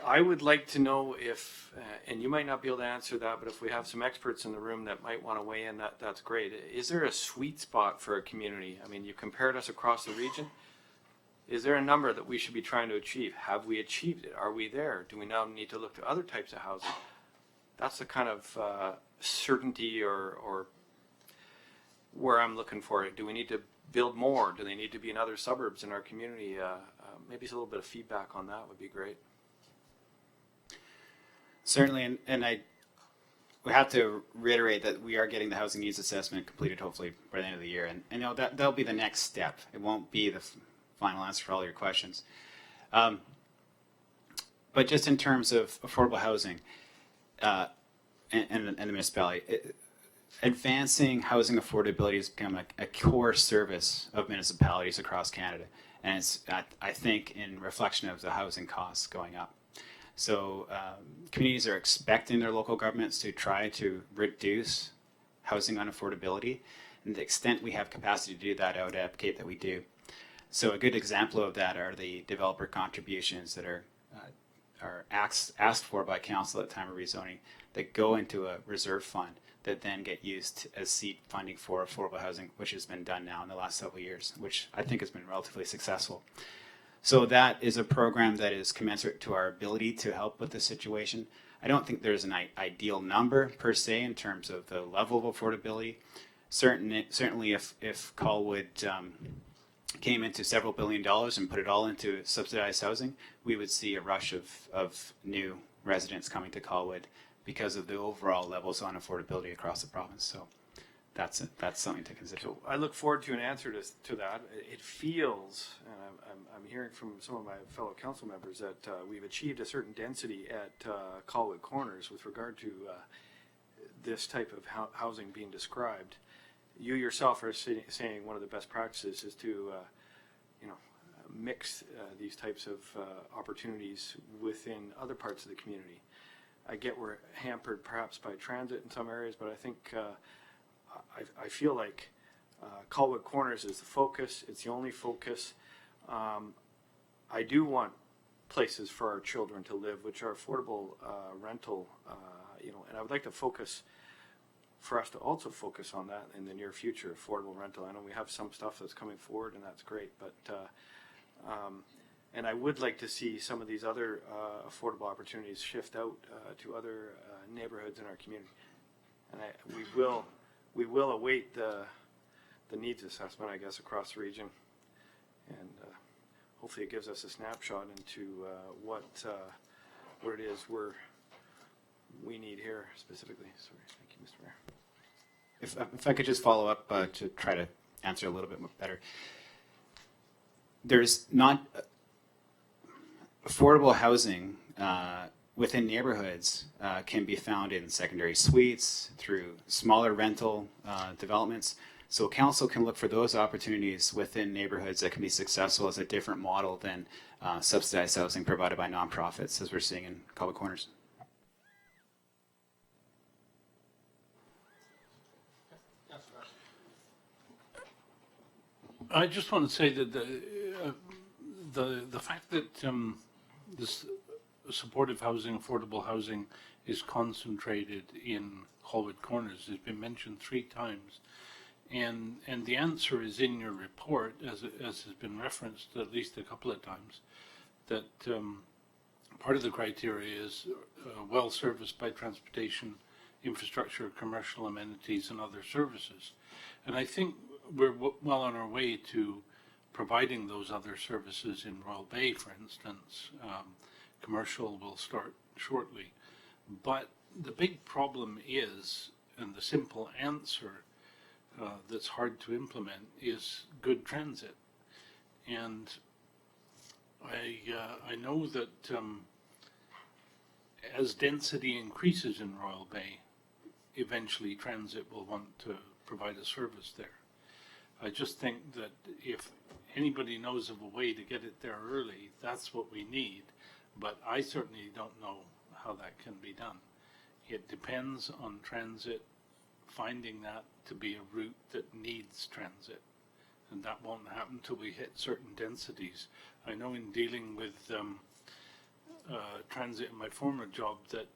I would like to know if, and you might not be able to answer that, but if we have some experts in the room that might want to weigh in, that's great. Is there a sweet spot for a community? I mean, you compared us across the region. Is there a number that we should be trying to achieve? Have we achieved it? Are we there? Do we now need to look to other types of housing? That's the kind of certainty or where I'm looking for it. Do we need to build more? Do they need to be in other suburbs in our community? Maybe a little bit of feedback on that would be great. Certainly, and we have to reiterate that we are getting the housing needs assessment completed hopefully by the end of the year, and you know that'll be the next step. It won't be the final answer for all your questions. But just in terms of affordable housing and the municipality, advancing housing affordability has become a core service of municipalities across Canada, and it's I think in reflection of the housing costs going up. So communities are expecting their local governments to try to reduce housing unaffordability, and to the extent we have capacity to do that, I would advocate that we do. So a good example of that are the developer contributions that are asked for by council at time of rezoning that go into a reserve fund that then get used as seed funding for affordable housing, which has been done now in the last several years, which I think has been relatively successful. So that is a program that is commensurate to our ability to help with the situation. I don't think there's an ideal number per se in terms of the level of affordability. Certainly if Colwood came into several $1 billion and put it all into subsidized housing, we would see a rush of new residents coming to Colwood because of the overall levels on affordability across the province. So that's something to consider. So I look forward to an answer to that. It feels, and I'm hearing from some of my fellow council members that we've achieved a certain density at Colwood Corners with regard to this type of housing being described. You yourself are saying one of the best practices is to mix these types of opportunities within other parts of the community. I get we're hampered perhaps by transit in some areas, but I think I feel like Colwood Corners is the focus. It's the only focus. I do want places for our children to live, which are affordable rental, and I would like to focus, for us to also focus on that in the near future, affordable rental. I know we have some stuff that's coming forward, and that's great, but and I would like to see some of these other affordable opportunities shift out to other neighborhoods in our community. And we will await the needs assessment, I guess, across the region, and hopefully it gives us a snapshot into what it is we need here specifically. Sorry, thank you, Mr. Mayor. If I could just follow up to try to answer a little bit better. There's not affordable housing within neighborhoods can be found in secondary suites, through smaller rental developments. So council can look for those opportunities within neighborhoods that can be successful as a different model than subsidized housing provided by nonprofits, as we're seeing in Colwood Corners. I just want to say that the fact that this supportive housing, affordable housing, is concentrated in Colwood Corners has been mentioned 3 times, and the answer is in your report, as has been referenced at least a couple of times, that part of the criteria is well serviced by transportation, infrastructure, commercial amenities, and other services, and I think we're well on our way to providing those other services in Royal Bay, for instance. Commercial will start shortly. But the big problem is, and the simple answer that's hard to implement, is good transit. And I know that as density increases in Royal Bay, eventually transit will want to provide a service there. I just think that if anybody knows of a way to get it there early, that's what we need. But I certainly don't know how that can be done. It depends on transit finding that to be a route that needs transit. And that won't happen until we hit certain densities. I know in dealing with transit in my former job that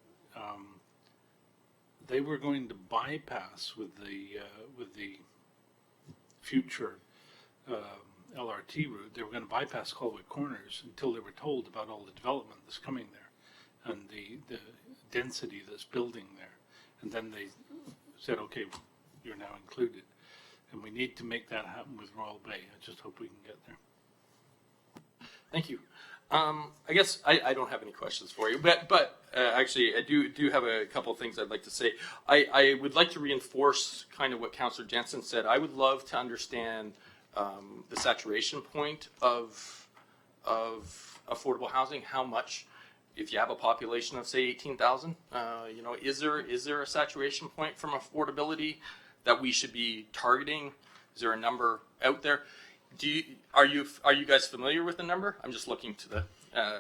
they were going to bypass with the future LRT route. They were going to bypass Colwood Corners until they were told about all the development that's coming there and the density that's building there. And then they said, okay, you're now included. And we need to make that happen with Royal Bay. I just hope we can get there. Thank you. I guess I don't have any questions for you, but actually I do have a couple of things I'd like to say. I would like to reinforce kind of what Councillor Jensen said. I would love to understand the saturation point of affordable housing. How much, if you have a population of say 18,000, you know, is there a saturation point from affordability that we should be targeting? Is there a number out there? Are you guys familiar with the number? I'm just looking to the,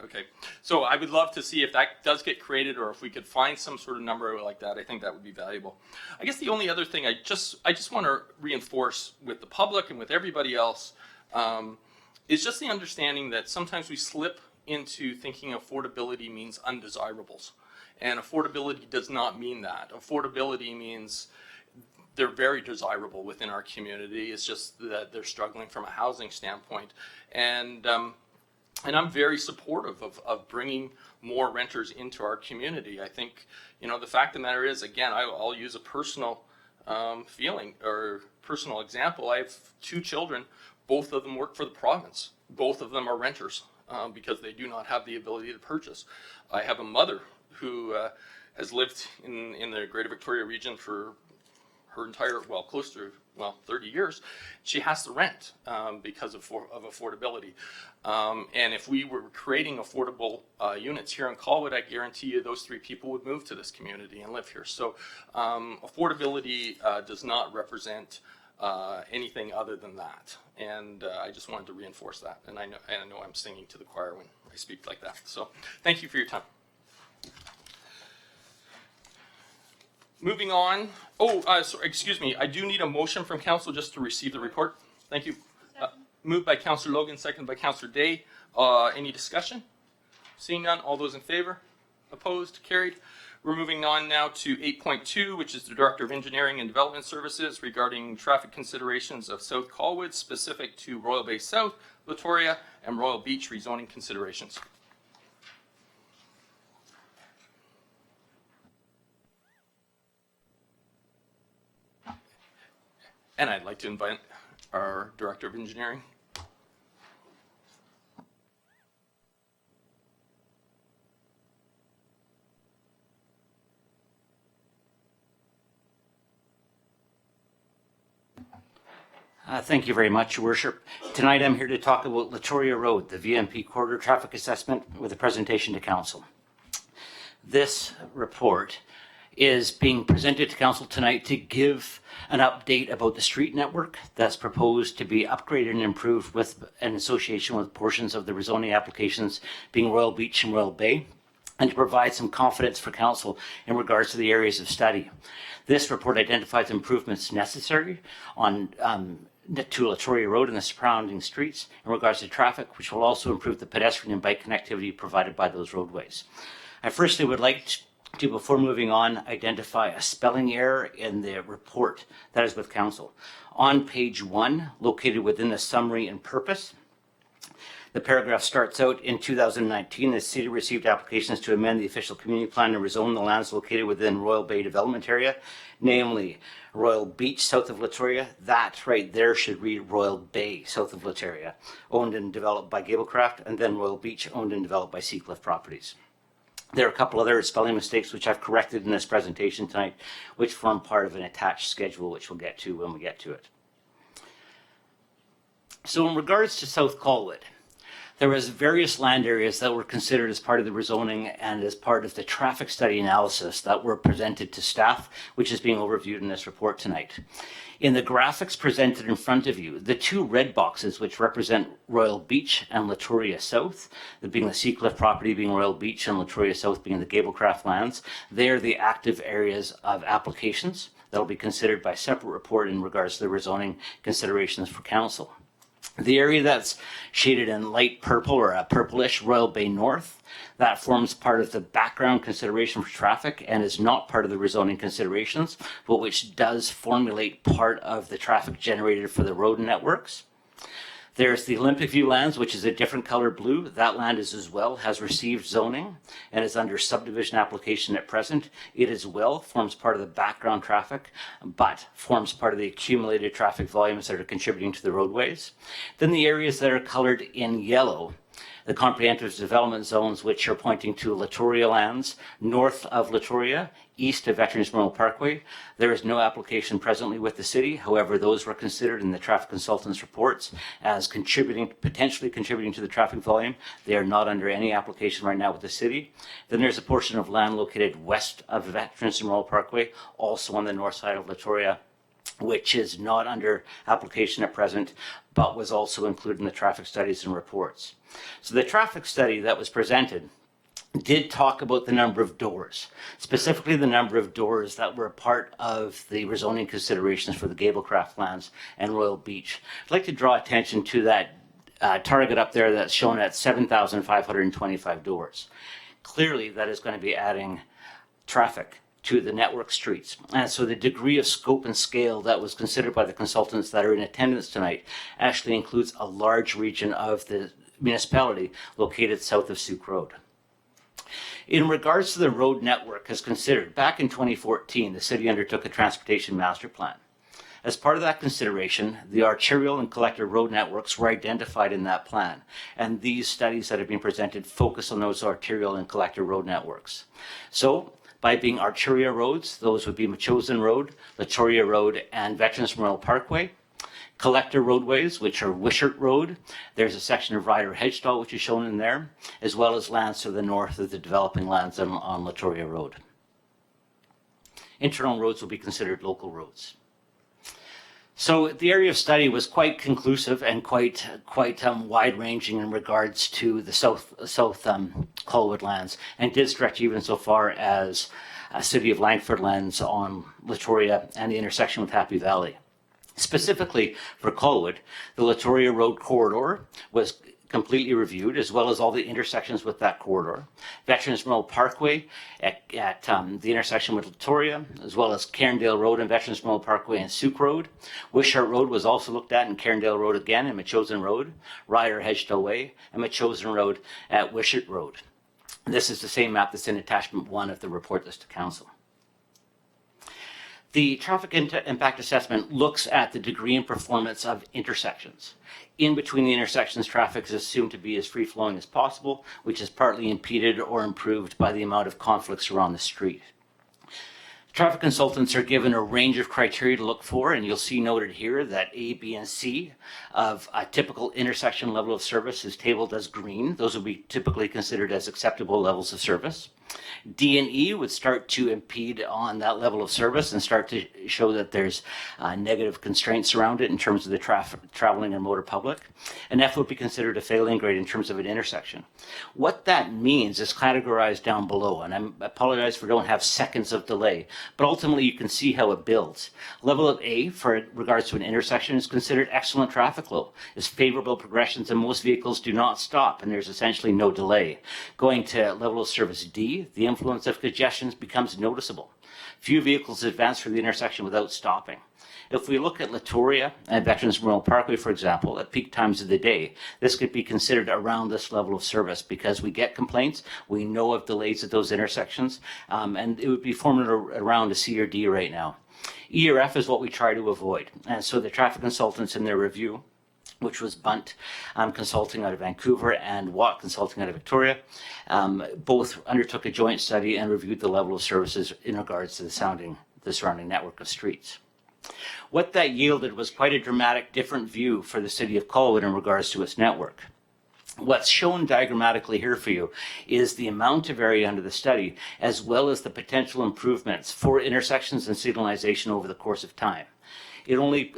okay. So I would love to see if that does get created, or if we could find some sort of number like that. I think that would be valuable. I guess the only other thing I just want to reinforce with the public and with everybody else is just the understanding that sometimes we slip into thinking affordability means undesirables. And affordability does not mean that. Affordability means they're very desirable within our community. It's just that they're struggling from a housing standpoint. And I'm very supportive of bringing more renters into our community. I think, you know, the fact of the matter is, again, I'll use a personal feeling or personal example. I have 2 children. Both of them work for the province. Both of them are renters because they do not have the ability to purchase. I have a mother who has lived in the Greater Victoria region for her entire, close to 30 years. She has to rent because of affordability. And if we were creating affordable units here in Colwood, I guarantee you those 3 people would move to this community and live here. So affordability does not represent anything other than that. And I just wanted to reinforce that. And I know I'm singing to the choir when I speak like that. So thank you for your time. Moving on. Sorry, excuse me. I do need a motion from council just to receive the report. Thank you. Moved by Councillor Logan, seconded by Councillor Day. Any discussion? Seeing none. All those in favor? Opposed? Carried. We're moving on now to 8.2, which is the Director of Engineering and Development Services regarding traffic considerations of South Colwood, specific to Royal Bay South, Latoria, and Royal Beach rezoning considerations. And I'd like to invite our Director of Engineering. Thank you very much, Your Worship. Tonight I'm here to talk about Latoria Road, the VMP corridor traffic assessment, with a presentation to Council. This report is being presented to Council tonight to give an update about the street network that's proposed to be upgraded and improved with an association with portions of the rezoning applications being Royal Beach and Royal Bay, and to provide some confidence for Council in regards to the areas of study. This report identifies improvements necessary on to Latoria Road and the surrounding streets in regards to traffic, which will also improve the pedestrian and bike connectivity provided by those roadways. I firstly would like to, before moving on, identify a spelling error in the report that is with Council. On page 1, located within the summary and purpose, the paragraph starts out, in 2019, the city received applications to amend the official community plan to rezone the lands located within Royal Bay development area, namely Royal Beach south of Latoria. That right there should read Royal Bay south of Latoria, owned and developed by Gablecraft, and then Royal Beach, owned and developed by Seacliff Properties. There are a couple other spelling mistakes which I've corrected in this presentation tonight, which form part of an attached schedule, which we'll get to when we get to it. So in regards to South Colwood, There was various land areas that were considered as part of the rezoning and as part of the traffic study analysis that were presented to staff, which is being overviewed in this report tonight. In the graphics presented in front of you, the two red boxes which represent Royal Beach and Latoria South, the being the Seacliff property being Royal Beach and Latoria South being the Gablecraft lands, they are the active areas of applications that will be considered by separate report in regards to the rezoning considerations for council. The area that's shaded in light purple or a purplish, Royal Bay North, that forms part of the background consideration for traffic and is not part of the rezoning considerations, but which does formulate part of the traffic generated for the road networks. There's the Olympic View lands, which is a different color blue. That land is as well, has received zoning and is under subdivision application at present. It as well forms part of the background traffic, but forms part of the accumulated traffic volumes that are contributing to the roadways. Then the areas that are colored in yellow, the comprehensive development zones, which are pointing to Latoria lands, north of Latoria, east of Veterans Memorial Parkway. There is no application presently with the city. However, those were considered in the traffic consultants' reports as potentially contributing to the traffic volume. They are not under any application right now with the city. Then there's a portion of land located west of Veterans Memorial Parkway, also on the north side of Latoria, which is not under application at present, but was also included in the traffic studies and reports. So the traffic study that was presented did talk about the number of doors, specifically the number of doors that were a part of the rezoning considerations for the Gablecraft lands and Royal Beach. I'd like to draw attention to that target up there that's shown at 7,525 doors. Clearly, that is going to be adding traffic to the network streets. And so the degree of scope and scale that was considered by the consultants that are in attendance tonight actually includes a large region of the municipality located south of Souk Road. In regards to the road network as considered, back in 2014, the city undertook a transportation master plan. As part of that consideration, the arterial and collector road networks were identified in that plan, and these studies that have been presented focus on those arterial and collector road networks. So, by being arterial roads, those would be Machosen Road, Latoria Road, and Veterans Memorial Parkway. Collector roadways, which are Wishart Road. There's a section of Ryder Hedgestall, which is shown in there, as well as lands to the north of the developing lands on Latoria Road. Internal roads will be considered local roads. So the area of study was quite conclusive and quite wide-ranging in regards to the south Colwood lands, and did stretch even so far as City of Langford lands on Latoria and the intersection with Happy Valley. Specifically for Colwood, the Latoria Road corridor was completely reviewed, as well as all the intersections with that corridor. Veterans Memorial Parkway at the intersection with Latoria, as well as Cairndale Road and Veterans Memorial Parkway and Souk Road. Wishart Road was also looked at, and Cairndale Road again, and Machosen Road, Ryder Hedgestall Way, and Machosen Road at Wishart Road. This is the same map that's in attachment 1 of the report that's to council. The traffic impact assessment looks at the degree and performance of intersections. In between the intersections, traffic is assumed to be as free-flowing as possible, which is partly impeded or improved by the amount of conflicts around the street. Traffic consultants are given a range of criteria to look for, and you'll see noted here that A, B, and C of a typical intersection level of service is tabled as green. Those will be typically considered as acceptable levels of service. D and E would start to impede on that level of service and start to show that there's negative constraints around it in terms of the traveling and motor public. And F would be considered a failing grade in terms of an intersection. What that means is categorized down below, and I apologize for don't have seconds of delay, but ultimately you can see how it builds. Level of A, for regards to an intersection, is considered excellent traffic flow. It's favorable progressions and most vehicles do not stop, and there's essentially no delay. Going to level of service D, the influence of congestion becomes noticeable. Few vehicles advance through the intersection without stopping. If we look at Latoria and Veterans Memorial Parkway, for example, at peak times of the day, this could be considered around this level of service because we get complaints, we know of delays at those intersections, and it would be forming around a C or D right now. E or F is what we try to avoid. And so the traffic consultants in their review, which was Bunt Consulting out of Vancouver and Watt Consulting out of Victoria, both undertook a joint study and reviewed the level of services in regards to the surrounding network of streets. What that yielded was quite a dramatic different view for the city of Colwood in regards to its network. What's shown diagrammatically here for you is the amount of area under the study, as well as the potential improvements for intersections and signalization over the course of time. It only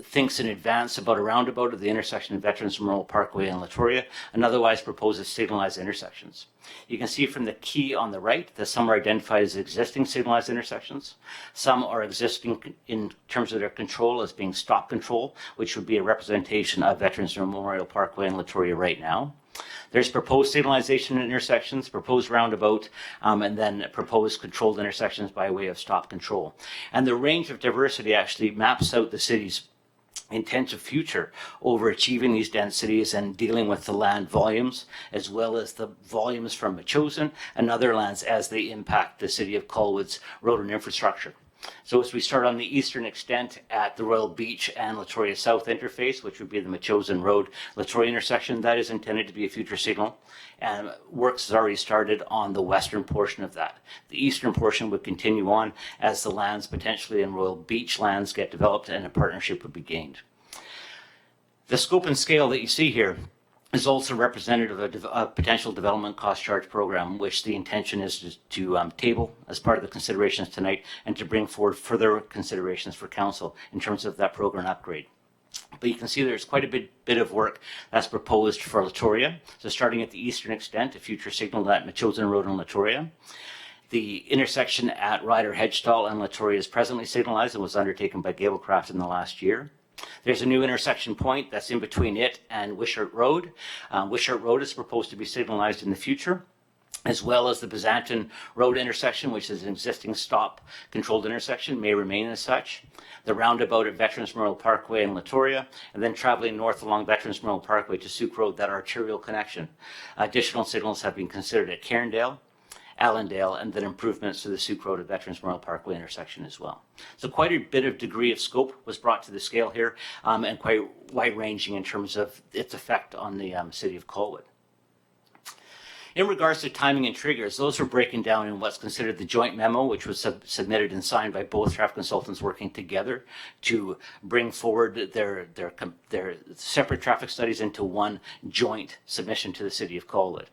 thinks in advance about a roundabout at the intersection of Veterans Memorial Parkway and Latoria, and otherwise proposes signalized intersections. You can see from the key on the right that some are identified as existing signalized intersections. Some are existing in terms of their control as being stop control, which would be a representation of Veterans Memorial Parkway and Latoria right now. There's proposed signalization intersections, proposed roundabout, and then proposed controlled intersections by way of stop control. And the range of diversity actually maps out the city's intensive future over achieving these densities and dealing with the land volumes, as well as the volumes from Metchosin and other lands as they impact the city of Colwood's road and infrastructure. So as we start on the eastern extent at the Royal Beach and Latoria South interface, which would be the Metchosin Road Latoria intersection, that is intended to be a future signal, and works has already started on the western portion of that. The eastern portion would continue on as the lands potentially in Royal Beach lands get developed and a partnership would be gained. The scope and scale that you see here is also representative of a potential development cost charge program, which the intention is to table as part of the considerations tonight and to bring forward further considerations for council in terms of that program upgrade. But you can see there's quite a bit of work that's proposed for Latoria. So starting at the eastern extent, a future signal at Metchosin Road and Latoria. The intersection at Ryder Hedgestall and Latoria is presently signalized and was undertaken by Gablecraft in the last year. There's a new intersection point that's in between it and Wishart Road. Wishart Road is proposed to be signalized in the future, as well as the Byzantin Road intersection, which is an existing stop-controlled intersection, may remain as such. The roundabout at Veterans Memorial Parkway and Latoria, and then traveling north along Veterans Memorial Parkway to Souk Road, that arterial connection. Additional signals have been considered at Cairndale, Allendale, and then improvements to the Souk Road at Veterans Memorial Parkway intersection as well. So quite a bit of degree of scope was brought to the scale here, and quite wide-ranging in terms of its effect on the city of Colwood. In regards to timing and triggers, those were breaking down in what's considered the joint memo, which was submitted and signed by both traffic consultants working together to bring forward their separate traffic studies into one joint submission to the city of Colwood.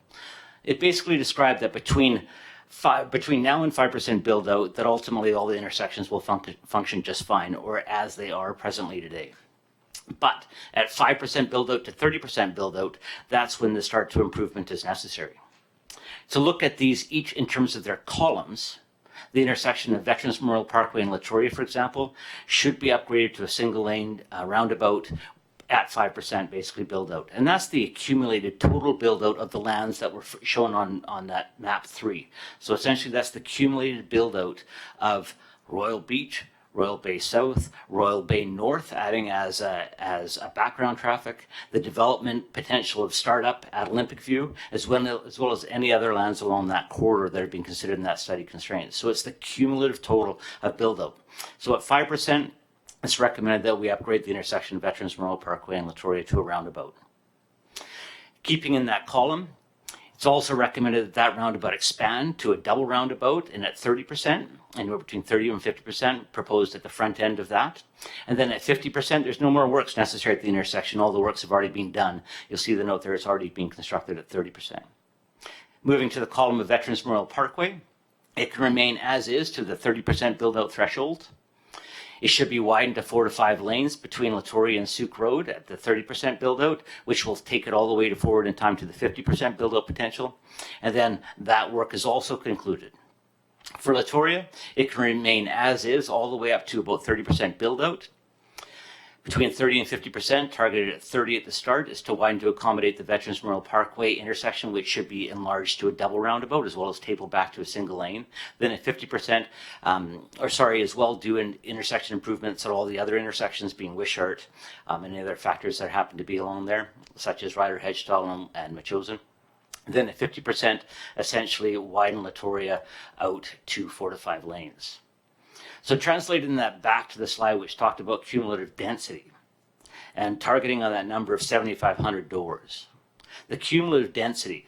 It basically described that between now and 5% build out, that ultimately all the intersections will function just fine, or as they are presently today. But at 5% build out to 30% build out, that's when the start to improvement is necessary. To look at these each in terms of their columns, the intersection of Veterans Memorial Parkway and Latoria, for example, should be upgraded to a single lane roundabout at 5% basically build out. And that's the accumulated total build out of the lands that were shown on that map 3. So essentially that's the accumulated build out of Royal Beach, Royal Bay South, Royal Bay North, adding as a background traffic, the development potential of startup at Olympic View, as well as any other lands along that corridor that have been considered in that study constraint. So it's the cumulative total of build out. So at 5%, it's recommended that we upgrade the intersection of Veterans Memorial Parkway and Latoria to a roundabout. Keeping in that column, it's also recommended that that roundabout expand to a double roundabout, and at 30%, anywhere between 30 and 50% proposed at the front end of that. And then at 50%, there's no more works necessary at the intersection. All the works have already been done. You'll see the note there, it's already been constructed at 30%. Moving to the column of Veterans Memorial Parkway, it can remain as is to the 30% build out threshold. It should be widened to 4 to 5 lanes between Latoria and Souk Road at the 30% build out, which will take it all the way forward in time to the 50% build out potential. And then that work is also concluded. For Latoria, it can remain as is all the way up to about 30% build out. Between 30 and 50%, targeted at 30 at the start, is to widen to accommodate the Veterans Memorial Parkway intersection, which should be enlarged to a double roundabout, as well as tabled back to a single lane. Then at 50%, as well do intersection improvements at all the other intersections, being Wishart, and any other factors that happen to be along there, such as Ryder Hedgestall and Metchosin. Then at 50%, essentially widen Latoria out to 4 to 5 lanes. So translating that back to the slide which talked about cumulative density and targeting on that number of 7,500 doors. The cumulative density,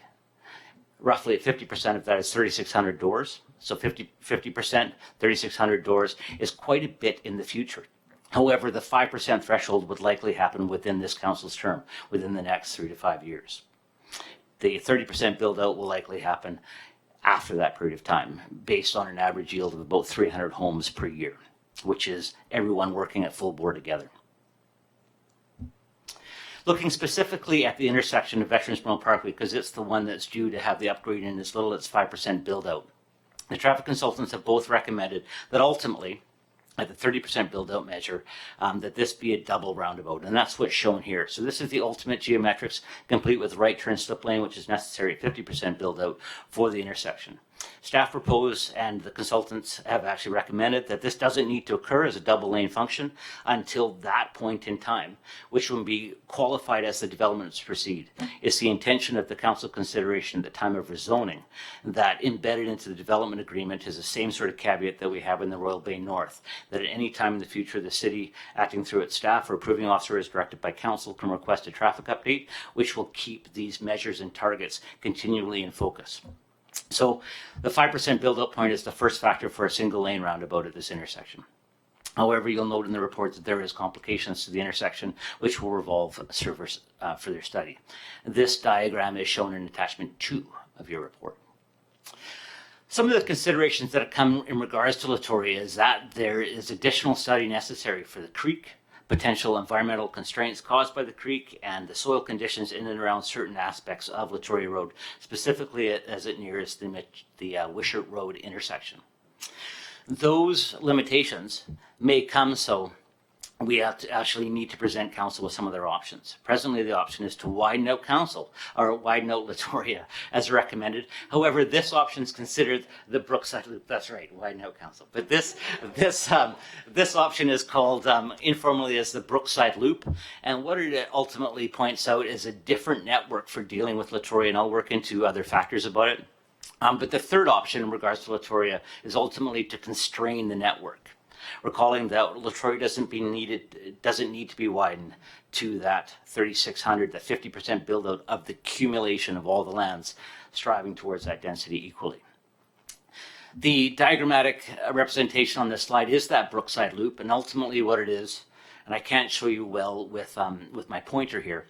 roughly at 50% of that is 3,600 doors. So 50%, 3,600 doors is quite a bit in the future. However, the 5% threshold would likely happen within this council's term, within the next 3 to 5 years. The 30% build out will likely happen after that period of time, based on an average yield of about 300 homes per year, which is everyone working at full bore together. Looking specifically at the intersection of Veterans Memorial Parkway, because it's the one that's due to have the upgrade in as little as 5% build out. The traffic consultants have both recommended that ultimately, at the 30% build-out measure, that this be a double roundabout, and that's what's shown here. So this is the ultimate geometrics, complete with right turn slip lane, which is necessary at 50% build-out for the intersection. Staff propose, and the consultants have actually recommended, that this doesn't need to occur as a double lane function until that point in time, which will be qualified as the developments proceed. It's the intention of the council consideration at the time of rezoning that embedded into the development agreement is the same sort of caveat that we have in the Royal Bay North, that at any time in the future the city, acting through its staff or approving officer as directed by council, can request a traffic update, which will keep these measures and targets continually in focus. So the 5% build-up point is the first factor for a single lane roundabout at this intersection. However, you'll note in the report that there is complications to the intersection, which will revolve servers for their study. This diagram is shown in attachment 2 of your report. Some of the considerations that have come in regards to Latoria is that there is additional study necessary for the creek, potential environmental constraints caused by the creek, and the soil conditions in and around certain aspects of Latoria Road, specifically as it nears the Wishart Road intersection. Those limitations may come so we have to actually need to present council with some of their options. Presently, the option is to widen out Latoria as recommended. However, this option is considered the Brookside Loop. That's right, widen out council. But this option is called informally as the Brookside Loop. And what it ultimately points out is a different network for dealing with Latoria, and I'll work into other factors about it. But the third option in regards to Latoria is ultimately to constrain the network, recalling that Latoria doesn't need to be widened to that 3,600, that 50% build out of the accumulation of all the lands striving towards that density equally. The diagrammatic representation on this slide is that Brookside Loop, and ultimately what it is, and I can't show you well with my pointer here,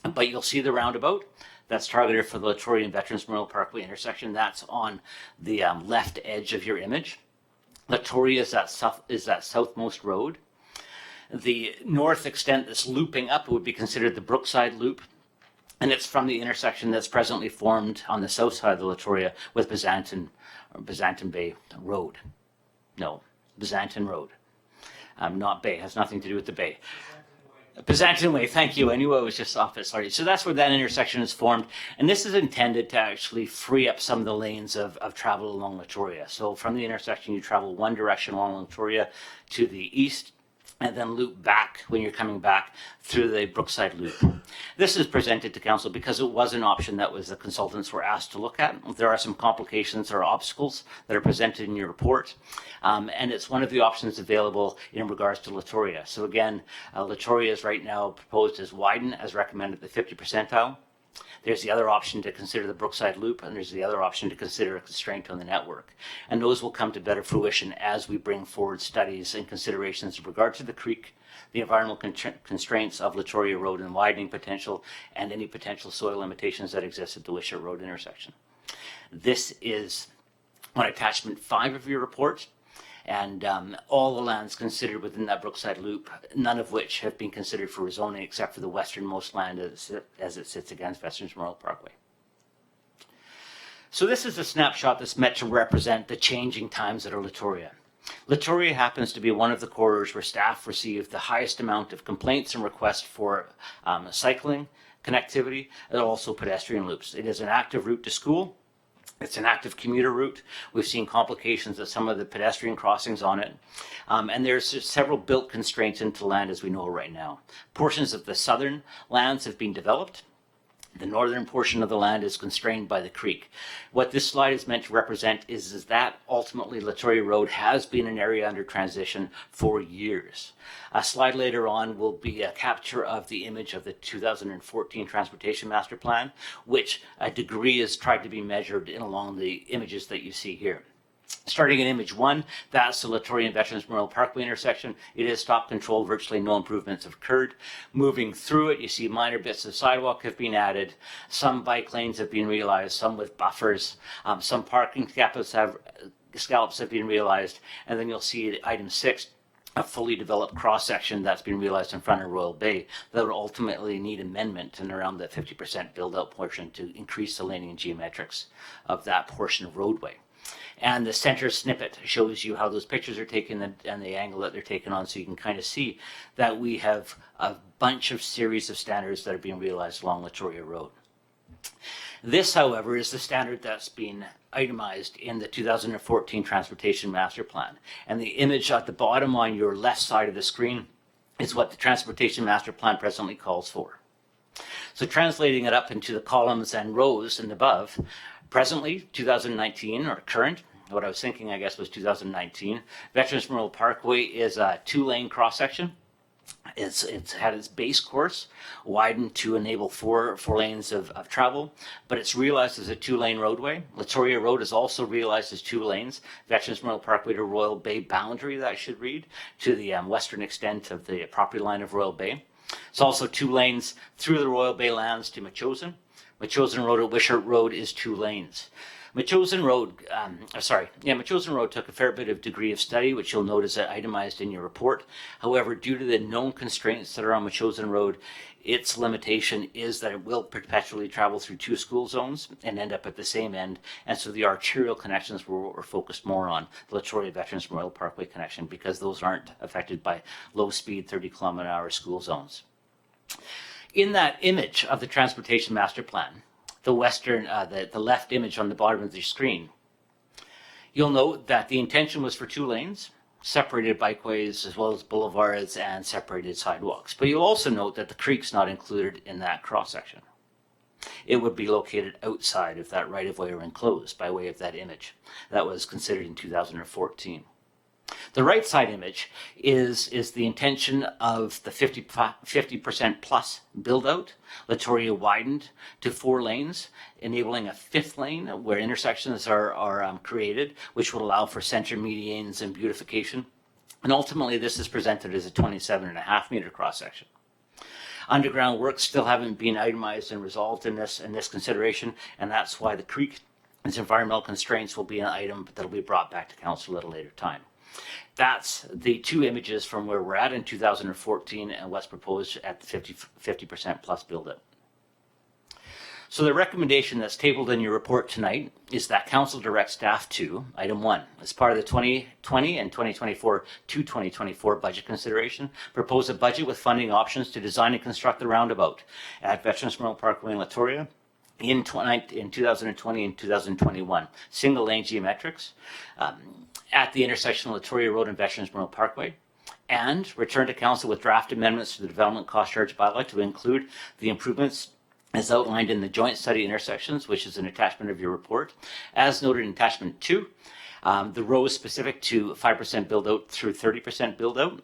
but you'll see the roundabout that's targeted for the Latoria and Veterans Memorial Parkway intersection. That's on the left edge of your image. Latoria is that southmost road. The north extent that's looping up would be considered the Brookside Loop, and it's from the intersection that's presently formed on the south side of the Latoria with Byzantin Bay Road. No, Byzantin Road. Not Bay, has nothing to do with the Bay. Byzantin Way, thank you. I knew I was just off it, sorry. So that's where that intersection is formed. And this is intended to actually free up some of the lanes of travel along Latoria. So from the intersection, you travel one direction along Latoria to the east, and then loop back when you're coming back through the Brookside Loop. This is presented to council because it was an option that the consultants were asked to look at. There are some complications or obstacles that are presented in your report, and it's one of the options available in regards to Latoria. So again, Latoria is right now proposed as widen as recommended at the 50 percentile. There's the other option to consider the Brookside Loop, and there's the other option to consider a constraint on the network. And those will come to better fruition as we bring forward studies and considerations in regard to the creek, the environmental constraints of Latoria Road and widening potential, and any potential soil limitations that exist at the Wishart Road intersection. This is on attachment 5 of your report. And all the lands considered within that Brookside Loop, none of which have been considered for rezoning except for the westernmost land as it sits against Veterans Memorial Parkway. So this is a snapshot that's meant to represent the changing times at Latoria. Latoria happens to be one of the corridors where staff receive the highest amount of complaints and requests for cycling, connectivity, and also pedestrian loops. It is an active route to school. It's an active commuter route. We've seen complications at some of the pedestrian crossings on it. And there's several built constraints into land as we know right now. Portions of the southern lands have been developed. The northern portion of the land is constrained by the creek. What this slide is meant to represent is that ultimately Latoria Road has been an area under transition for years. A slide later on will be a capture of the image of the 2014 Transportation Master Plan, which a degree is tried to be measured in along the images that you see here. Starting in image 1, that's the Latoria and Veterans Memorial Parkway intersection. It is stop control, virtually no improvements have occurred. Moving through it, you see minor bits of sidewalk have been added. Some bike lanes have been realized, some with buffers. Some parking scallops have been realized. And then you'll see item 6, a fully developed cross-section that's been realized in front of Royal Bay that would ultimately need amendment and around the 50% build-out portion to increase the laning and geometrics of that portion of roadway. And the center snippet shows you how those pictures are taken and the angle that they're taken on, so you can kind of see that we have a bunch of series of standards that are being realized along Latoria Road. This, however, is the standard that's been itemized in the 2014 Transportation Master Plan. And the image at the bottom on your left side of the screen is what the Transportation Master Plan presently calls for. So translating it up into the columns and rows and above, presently, 2019, or current, what I was thinking, I guess, was 2019, Veterans Memorial Parkway is a 2-lane cross-section. It's had its base course widened to enable four lanes of travel, but it's realized as a 2-lane roadway. Latoria Road is also realized as 2 lanes. Veterans Memorial Parkway to Royal Bay boundary, that should read, to the western extent of the property line of Royal Bay. It's also 2 lanes through the Royal Bay lands to Metchosin. Metchosin Road at Wishart Road is 2 lanes. Metchosin Road took a fair bit of degree of study, which you'll notice itemized in your report. However, due to the known constraints that are on Metchosin Road, its limitation is that it will perpetually travel through 2 school zones and end up at the same end. And so the arterial connections we're focused more on, the Latoria Veterans Memorial Parkway connection, because those aren't affected by low-speed 30-kilometer-an-hour school zones. In that image of the Transportation Master Plan, the left image on the bottom of the screen, you'll note that the intention was for 2 lanes, separated bikeways as well as boulevards and separated sidewalks. But you'll also note that the creek's not included in that cross-section. It would be located outside if that right-of-way were enclosed by way of that image. That was considered in 2014. The right side image is the intention of the 50% plus build out. Latoria widened to 4 lanes, enabling a 5th lane where intersections are created, which would allow for center medians and beautification. And ultimately, this is presented as a 27.5 meter cross section. Underground works still haven't been itemized and resolved in this consideration, and that's why the creek and its environmental constraints will be an item that will be brought back to council at a later time. That's the 2 images from where we're at in 2014 and what's proposed at the 50% plus build-up. So the recommendation that's tabled in your report tonight is that council direct staff to, item 1, as part of the 2020 and 2024 to 2024 budget consideration, propose a budget with funding options to design and construct the roundabout at Veterans Memorial Parkway in Latoria in 2020 and 2021. Single lane geometrics at the intersection of Latoria Road and Veterans Memorial Parkway, and return to council with draft amendments to the development cost charge bylaw to include the improvements as outlined in the joint study intersections, which is an attachment of your report. As noted in attachment 2, the rows specific to 5% build out through 30% build out.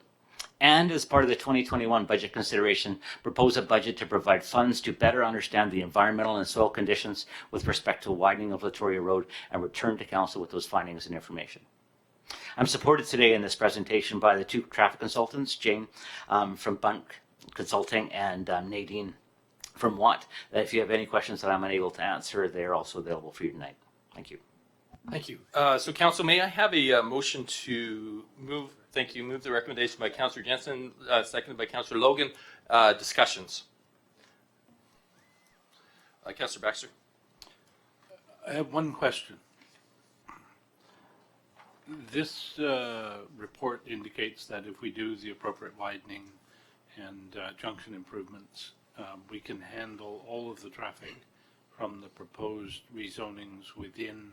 And as part of the 2021 budget consideration, propose a budget to provide funds to better understand the environmental and soil conditions with respect to widening of Latoria Road, and return to council with those findings and information. I'm supported today in this presentation by the 2 traffic consultants, Jane from Bunk Consulting and Nadine from Watt. That if you have any questions that I'm unable to answer, they're also available for you tonight. Thank you. Thank you. So council, may I have a motion to move, move the recommendation by Councillor Jensen, seconded by Councillor Logan. Discussions. Councillor Baxter. I have one question. This report indicates that if we do the appropriate widening and junction improvements, we can handle all of the traffic from the proposed rezonings within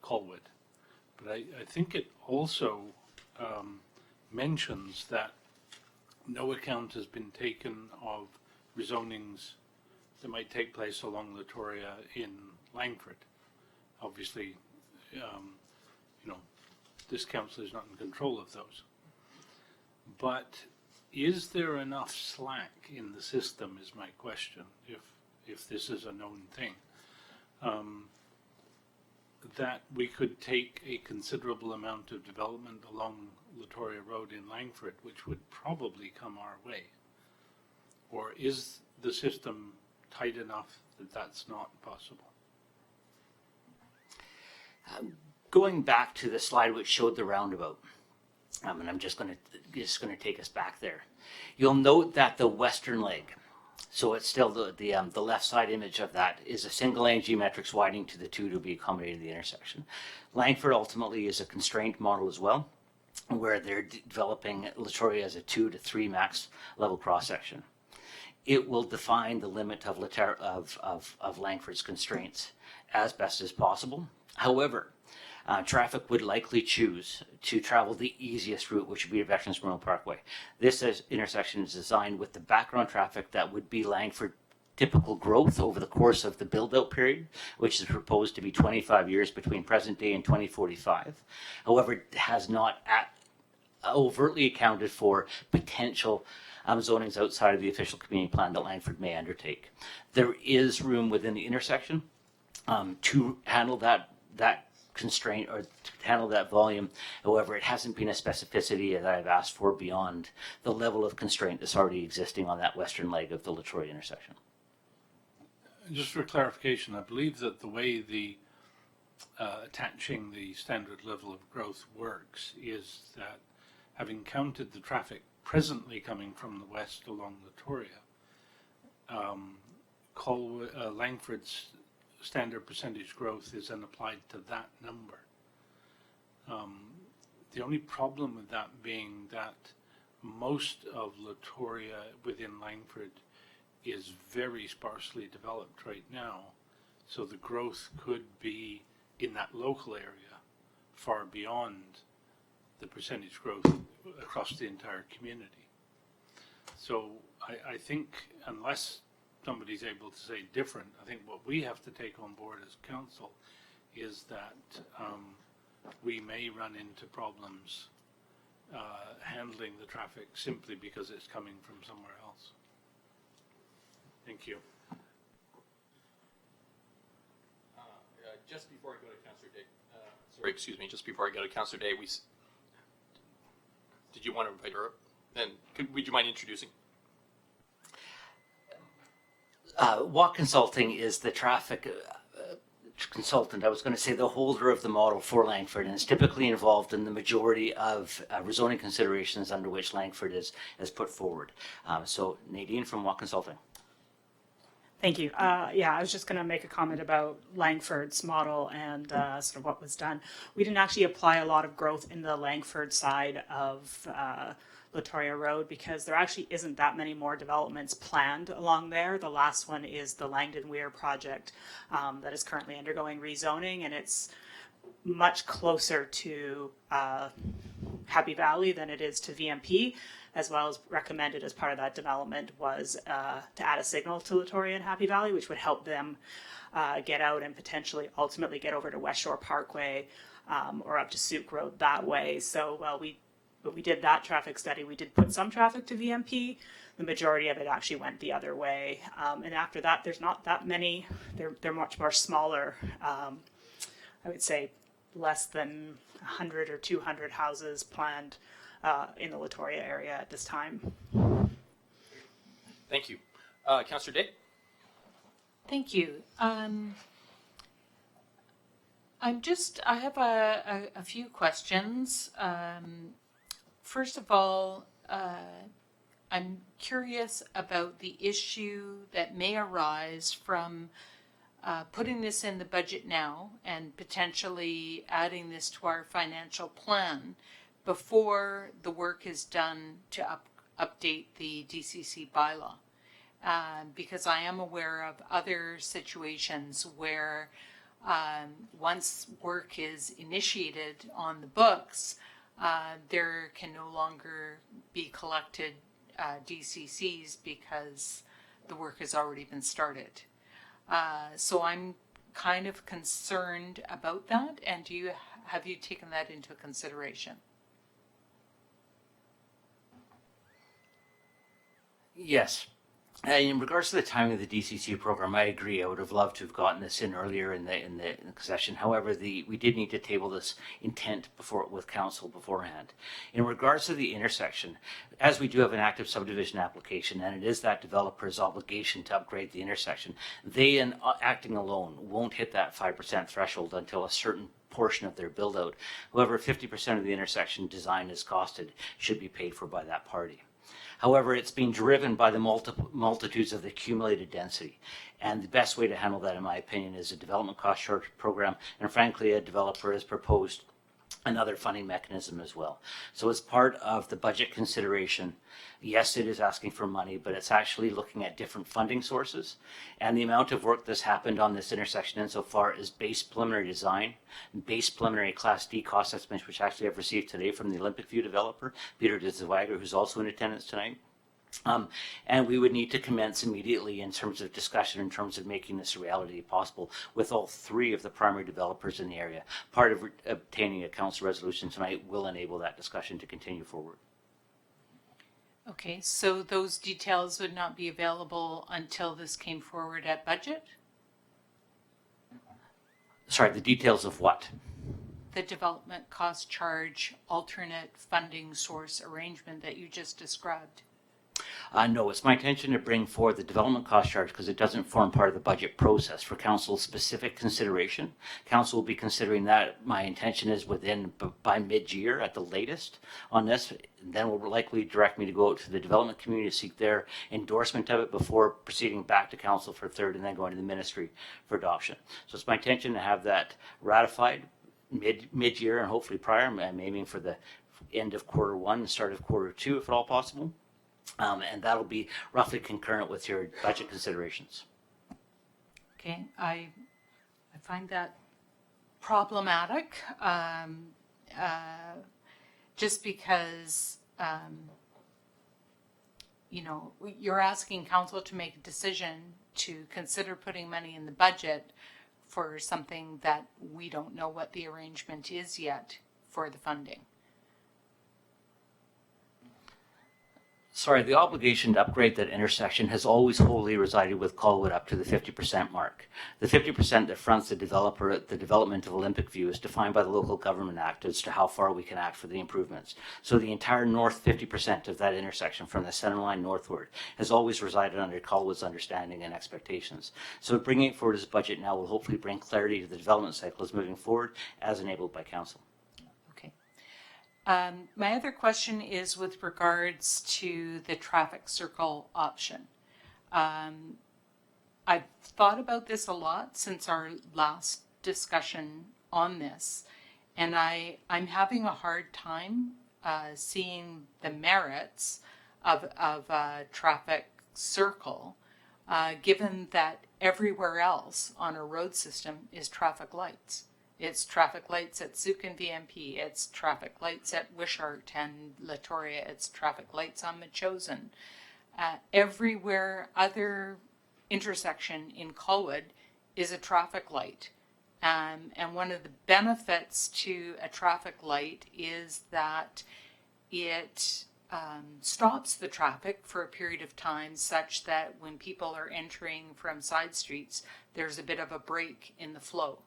Colwood. But I think it also mentions that no account has been taken of rezonings that might take place along Latoria in Langford. Obviously, this council is not in control of those. But is there enough slack in the system is my question, if this is a known thing. that we could take a considerable amount of development along Latoria Road in Langford, which would probably come our way? Or is the system tight enough that that's not possible? Going back to the slide which showed the roundabout, and I'm just going to take us back there. You'll note that the western leg, so it's still the left side image of that, is a single lane geometrics widening to the two to be accommodated in the intersection. Langford ultimately is a constrained model as well, where they're developing Latoria as a 2 to 3 max level cross section. It will define the limit of Langford's constraints as best as possible. However, traffic would likely choose to travel the easiest route, which would be Veterans Memorial Parkway. This intersection is designed with the background traffic that would be Langford typical growth over the course of the build-out period, which is proposed to be 25 years between present day and 2045. However, it has not overtly accounted for potential zonings outside of the official community plan that Langford may undertake. There is room within the intersection to handle that constraint or to handle that volume. However, it hasn't been a specificity that I've asked for beyond the level of constraint that's already existing on that western leg of the Latoria intersection. Just for clarification, I believe that the way the attaching the standard level of growth works is that, having counted the traffic presently coming from the west along Latoria, Langford's standard percentage growth is then applied to that number. The only problem with that being that most of Latoria within Langford is very sparsely developed right now, so the growth could be in that local area far beyond the percentage growth across the entire community. So I think unless somebody's able to say different, I think what we have to take on board as council is that we may run into problems handling the traffic simply because it's coming from somewhere else. Thank you. Just before I go to Councillor Day, just before I go to Councillor Day, did you want to invite her up? And would you mind introducing? Watt Consulting is the traffic consultant, I was going to say the holder of the model for Langford, and is typically involved in the majority of rezoning considerations under which Langford is put forward. So Nadine from Watt Consulting. Thank you. I was just going to make a comment about Langford's model and sort of what was done. We didn't actually apply a lot of growth in the Langford side of Latoria Road because there actually isn't that many more developments planned along there. The last one is the Langdon Weir project that is currently undergoing rezoning, and it's much closer to Happy Valley than it is to VMP, as well as recommended as part of that development was to add a signal to Latoria and Happy Valley, which would help them get out and potentially ultimately get over to West Shore Parkway or up to Souk Road that way. So we did that traffic study. We did put some traffic to VMP. The majority of it actually went the other way. And after that, there's not that many. They're much more smaller. I would say less than 100 or 200 houses planned in the Latoria area at this time. Thank you. Councillor Day? Thank you. I have a few questions. First of all, I'm curious about the issue that may arise from putting this in the budget now and potentially adding this to our financial plan before the work is done to update the DCC bylaw. Because I am aware of other situations where once work is initiated on the books, there can no longer be collected DCCs because the work has already been started. So I'm kind of concerned about that, and have you taken that into consideration? Yes. In regards to the timing of the DCC program, I agree. I would have loved to have gotten this in earlier in the session. However, we did need to table this intent with council beforehand. In regards to the intersection, as we do have an active subdivision application, and it is that developer's obligation to upgrade the intersection, they, in acting alone, won't hit that 5% threshold until a certain portion of their build out. However, 50% of the intersection design is costed should be paid for by that party. However, it's being driven by the multitudes of the accumulated density. And the best way to handle that, in my opinion, is a development cost share program. And frankly, a developer has proposed another funding mechanism as well. So as part of the budget consideration, yes, it is asking for money, but it's actually looking at different funding sources. And the amount of work that's happened on this intersection insofar is base preliminary design, base preliminary Class D cost estimates, which actually I've received today from the Olympic View developer, Peter Dezwager, who's also in attendance tonight. And we would need to commence immediately in terms of discussion, in terms of making this a reality possible with all three of the primary developers in the area. Part of obtaining a council resolution tonight will enable that discussion to continue forward. Okay, so those details would not be available until this came forward at budget? Sorry, the details of what? The development cost charge alternate funding source arrangement that you just described. No, it's my intention to bring forward the development cost charge because it doesn't form part of the budget process for council's specific consideration. Council will be considering that. My intention is by mid-year at the latest on this. Then will likely direct me to go out to the development community to seek their endorsement of it before proceeding back to council for third and then going to the ministry for adoption. So it's my intention to have that ratified mid-year and hopefully prior. I'm aiming for the end of quarter one and start of quarter two if at all possible. And that'll be roughly concurrent with your budget considerations. Okay, I find that problematic, just because, you're asking council to make a decision to consider putting money in the budget for something that we don't know what the arrangement is yet for the funding. Sorry, the obligation to upgrade that intersection has always wholly resided with Colwood up to the 50% mark. The 50% that fronts the developer at the development of Olympic View is defined by the Local Government Act as to how far we can act for the improvements. So the entire north 50% of that intersection from the center line northward has always resided under Colwood's understanding and expectations. So bringing it forward as a budget now will hopefully bring clarity to the development cycles moving forward as enabled by council. My other question is with regards to the traffic circle option. I've thought about this a lot since our last discussion on this, and I'm having a hard time seeing the merits of a traffic circle, given that everywhere else on a road system is traffic lights. It's traffic lights at Zook and VMP. It's traffic lights at Wishart and Latoria. It's traffic lights on Machosen. Everywhere other intersection in Colwood is a traffic light. And one of the benefits to a traffic light is that it stops the traffic for a period of time such that when people are entering from side streets, there's a bit of a break in the flow.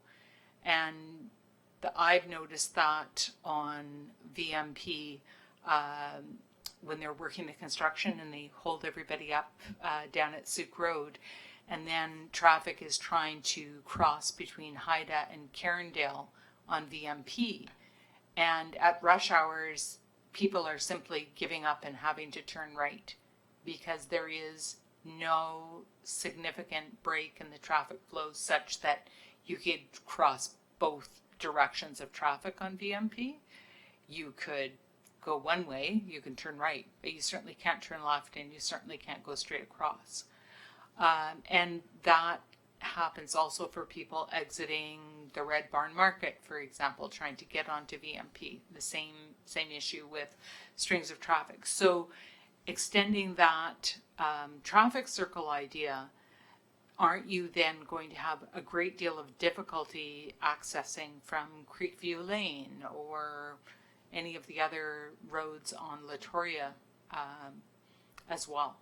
And I've noticed that on VMP when they're working the construction and they hold everybody up down at Zook Road, and then traffic is trying to cross between Haida and Carindale on VMP. And at rush hours, people are simply giving up and having to turn right because there is no significant break in the traffic flow such that you could cross both directions of traffic on VMP. You could go one way, you can turn right, but you certainly can't turn left and you certainly can't go straight across. And that happens also for people exiting the Red Barn Market, for example, trying to get onto VMP. The same issue with strings of traffic. So extending that traffic circle idea, aren't you then going to have a great deal of difficulty accessing from Creekview Lane or any of the other roads on Latoria as well?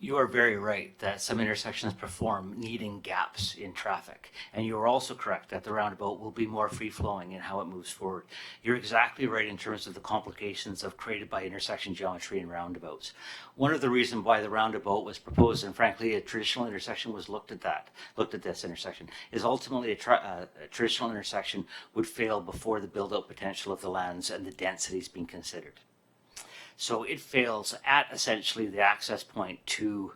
You are very right that some intersections perform needing gaps in traffic. And you are also correct that the roundabout will be more free-flowing in how it moves forward. You're exactly right in terms of the complications created by intersection geometry and roundabouts. One of the reasons why the roundabout was proposed, and frankly a traditional intersection was looked at this intersection, is ultimately a traditional intersection would fail before the build-out potential of the lands and the densities being considered. So it fails at essentially the access point to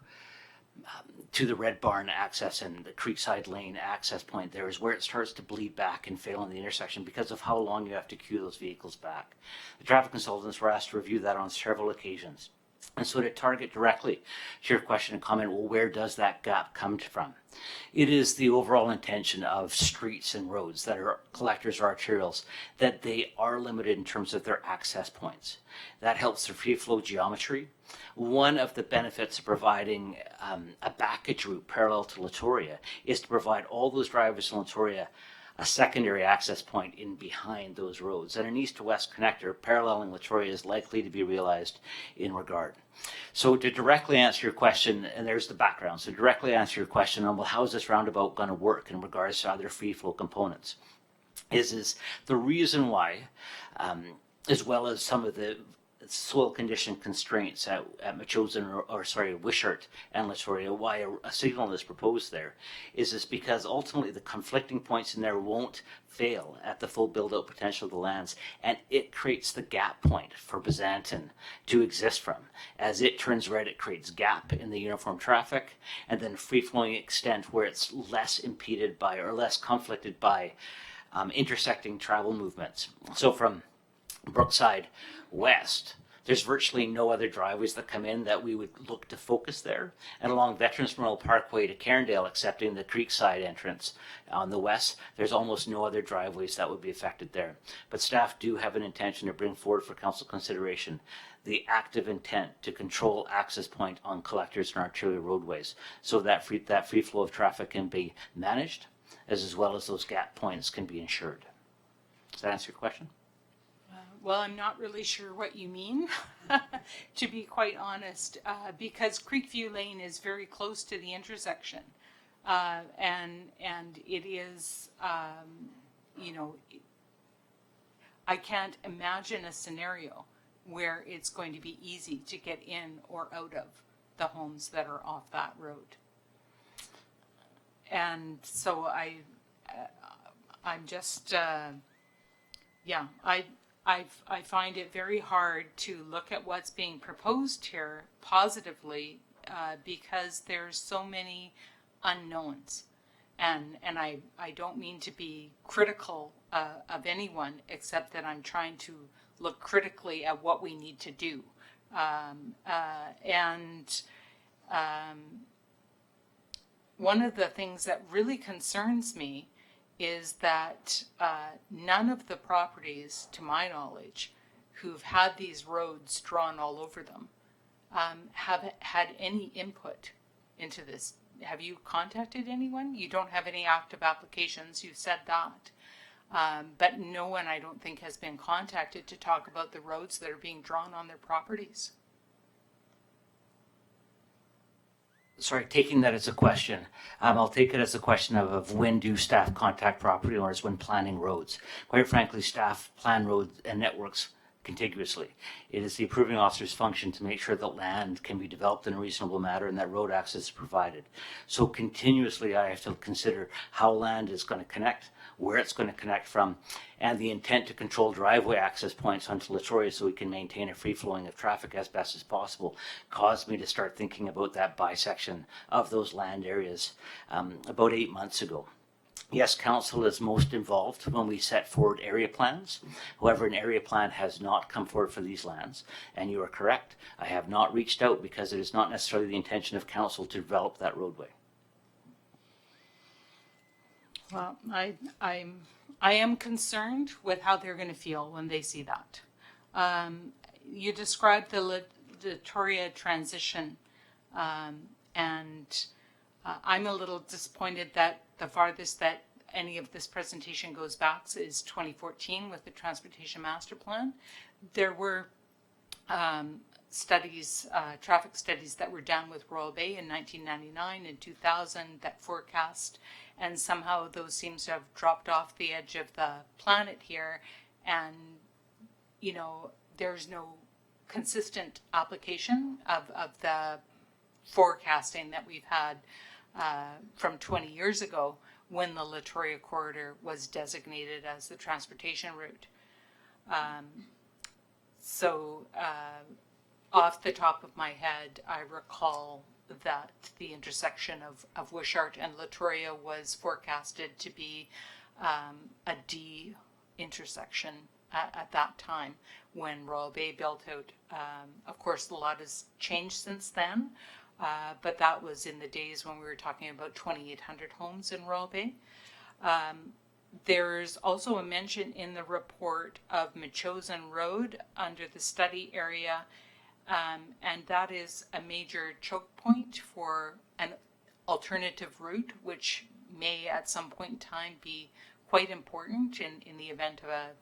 the Red Barn access and the Creekside Lane access point. There is where it starts to bleed back and fail in the intersection because of how long you have to queue those vehicles back. The traffic consultants were asked to review that on several occasions. And so to target directly to your question and comment, well, where does that gap come from? It is the overall intention of streets and roads that are collectors or arterials, that they are limited in terms of their access points. That helps the free flow geometry. One of the benefits of providing a backage route parallel to Latoria is to provide all those drivers in Latoria a secondary access point in behind those roads. And an east to west connector paralleling Latoria is likely to be realized in regard. So to directly answer your question, and there's the background, so directly answer your question on, well, how is this roundabout going to work in regards to other free flow components, is the reason why, as well as some of the soil condition constraints at Wishart and Latoria, why a signal is proposed there is because ultimately the conflicting points in there won't fail at the full build-out potential of the lands, and it creates the gap point for Byzantin to exist from. As it turns red, it creates gap in the uniform traffic, and then free-flowing extent where it's less impeded by or less conflicted by intersecting travel movements. So from Brookside west, there's virtually no other driveways that come in that we would look to focus there. And along Veterans Memorial Parkway to Cairndale, excepting the Creekside entrance on the west, there's almost no other driveways that would be affected there. But staff do have an intention to bring forward for council consideration the active intent to control access point on collectors and arterial roadways so that free flow of traffic can be managed as well as those gap points can be ensured. Does that answer your question? Well, I'm not really sure what you mean, to be quite honest, because Creekview Lane is very close to the intersection, and it is, you know, I can't imagine a scenario where it's going to be easy to get in or out of the homes that are off that road. And so I'm just, yeah, I find it very hard to look at what's being proposed here positively because there's so many unknowns. And I don't mean to be critical of anyone, except that I'm trying to look critically at what we need to do. One of the things that really concerns me is that none of the properties, to my knowledge, who've had these roads drawn all over them, have had any input into this. Have you contacted anyone? You don't have any active applications, you said that. But no one, I don't think, has been contacted to talk about the roads that are being drawn on their properties. Sorry, taking that as a question, I'll take it as a question of when do staff contact property owners when planning roads. Quite frankly, staff plan roads and networks contiguously. It is the approving officer's function to make sure that land can be developed in a reasonable manner and that road access is provided. So continuously I have to consider how land is going to connect, where it's going to connect from, and the intent to control driveway access points onto Latoria so we can maintain a free flowing of traffic as best as possible caused me to start thinking about that bisection of those land areas about 8 months ago. Yes, council is most involved when we set forward area plans. However, an area plan has not come forward for these lands, and you are correct. I have not reached out because it is not necessarily the intention of council to develop that roadway. Well, I am concerned with how they're going to feel when they see that. You described the Latoria transition, and I'm a little disappointed that the farthest that any of this presentation goes back is 2014 with the Transportation Master Plan. There were studies, traffic studies that were done with Royal Bay in 1999 and 2000 that forecast, and somehow those seems to have dropped off the edge of the planet here, and you know, there's no consistent application of the forecasting that we've had from 20 years ago when the Latoria corridor was designated as the transportation route. Off the top of my head, I recall that the intersection of Wishart and Latoria was forecasted to be a D intersection at that time when Royal Bay built out. Of course, a lot has changed since then, but that was in the days when we were talking about 2,800 homes in Royal Bay. There's also a mention in the report of Metchosin Road under the study area, and that is a major choke point for an alternative route, which may at some point in time be quite important in the event of a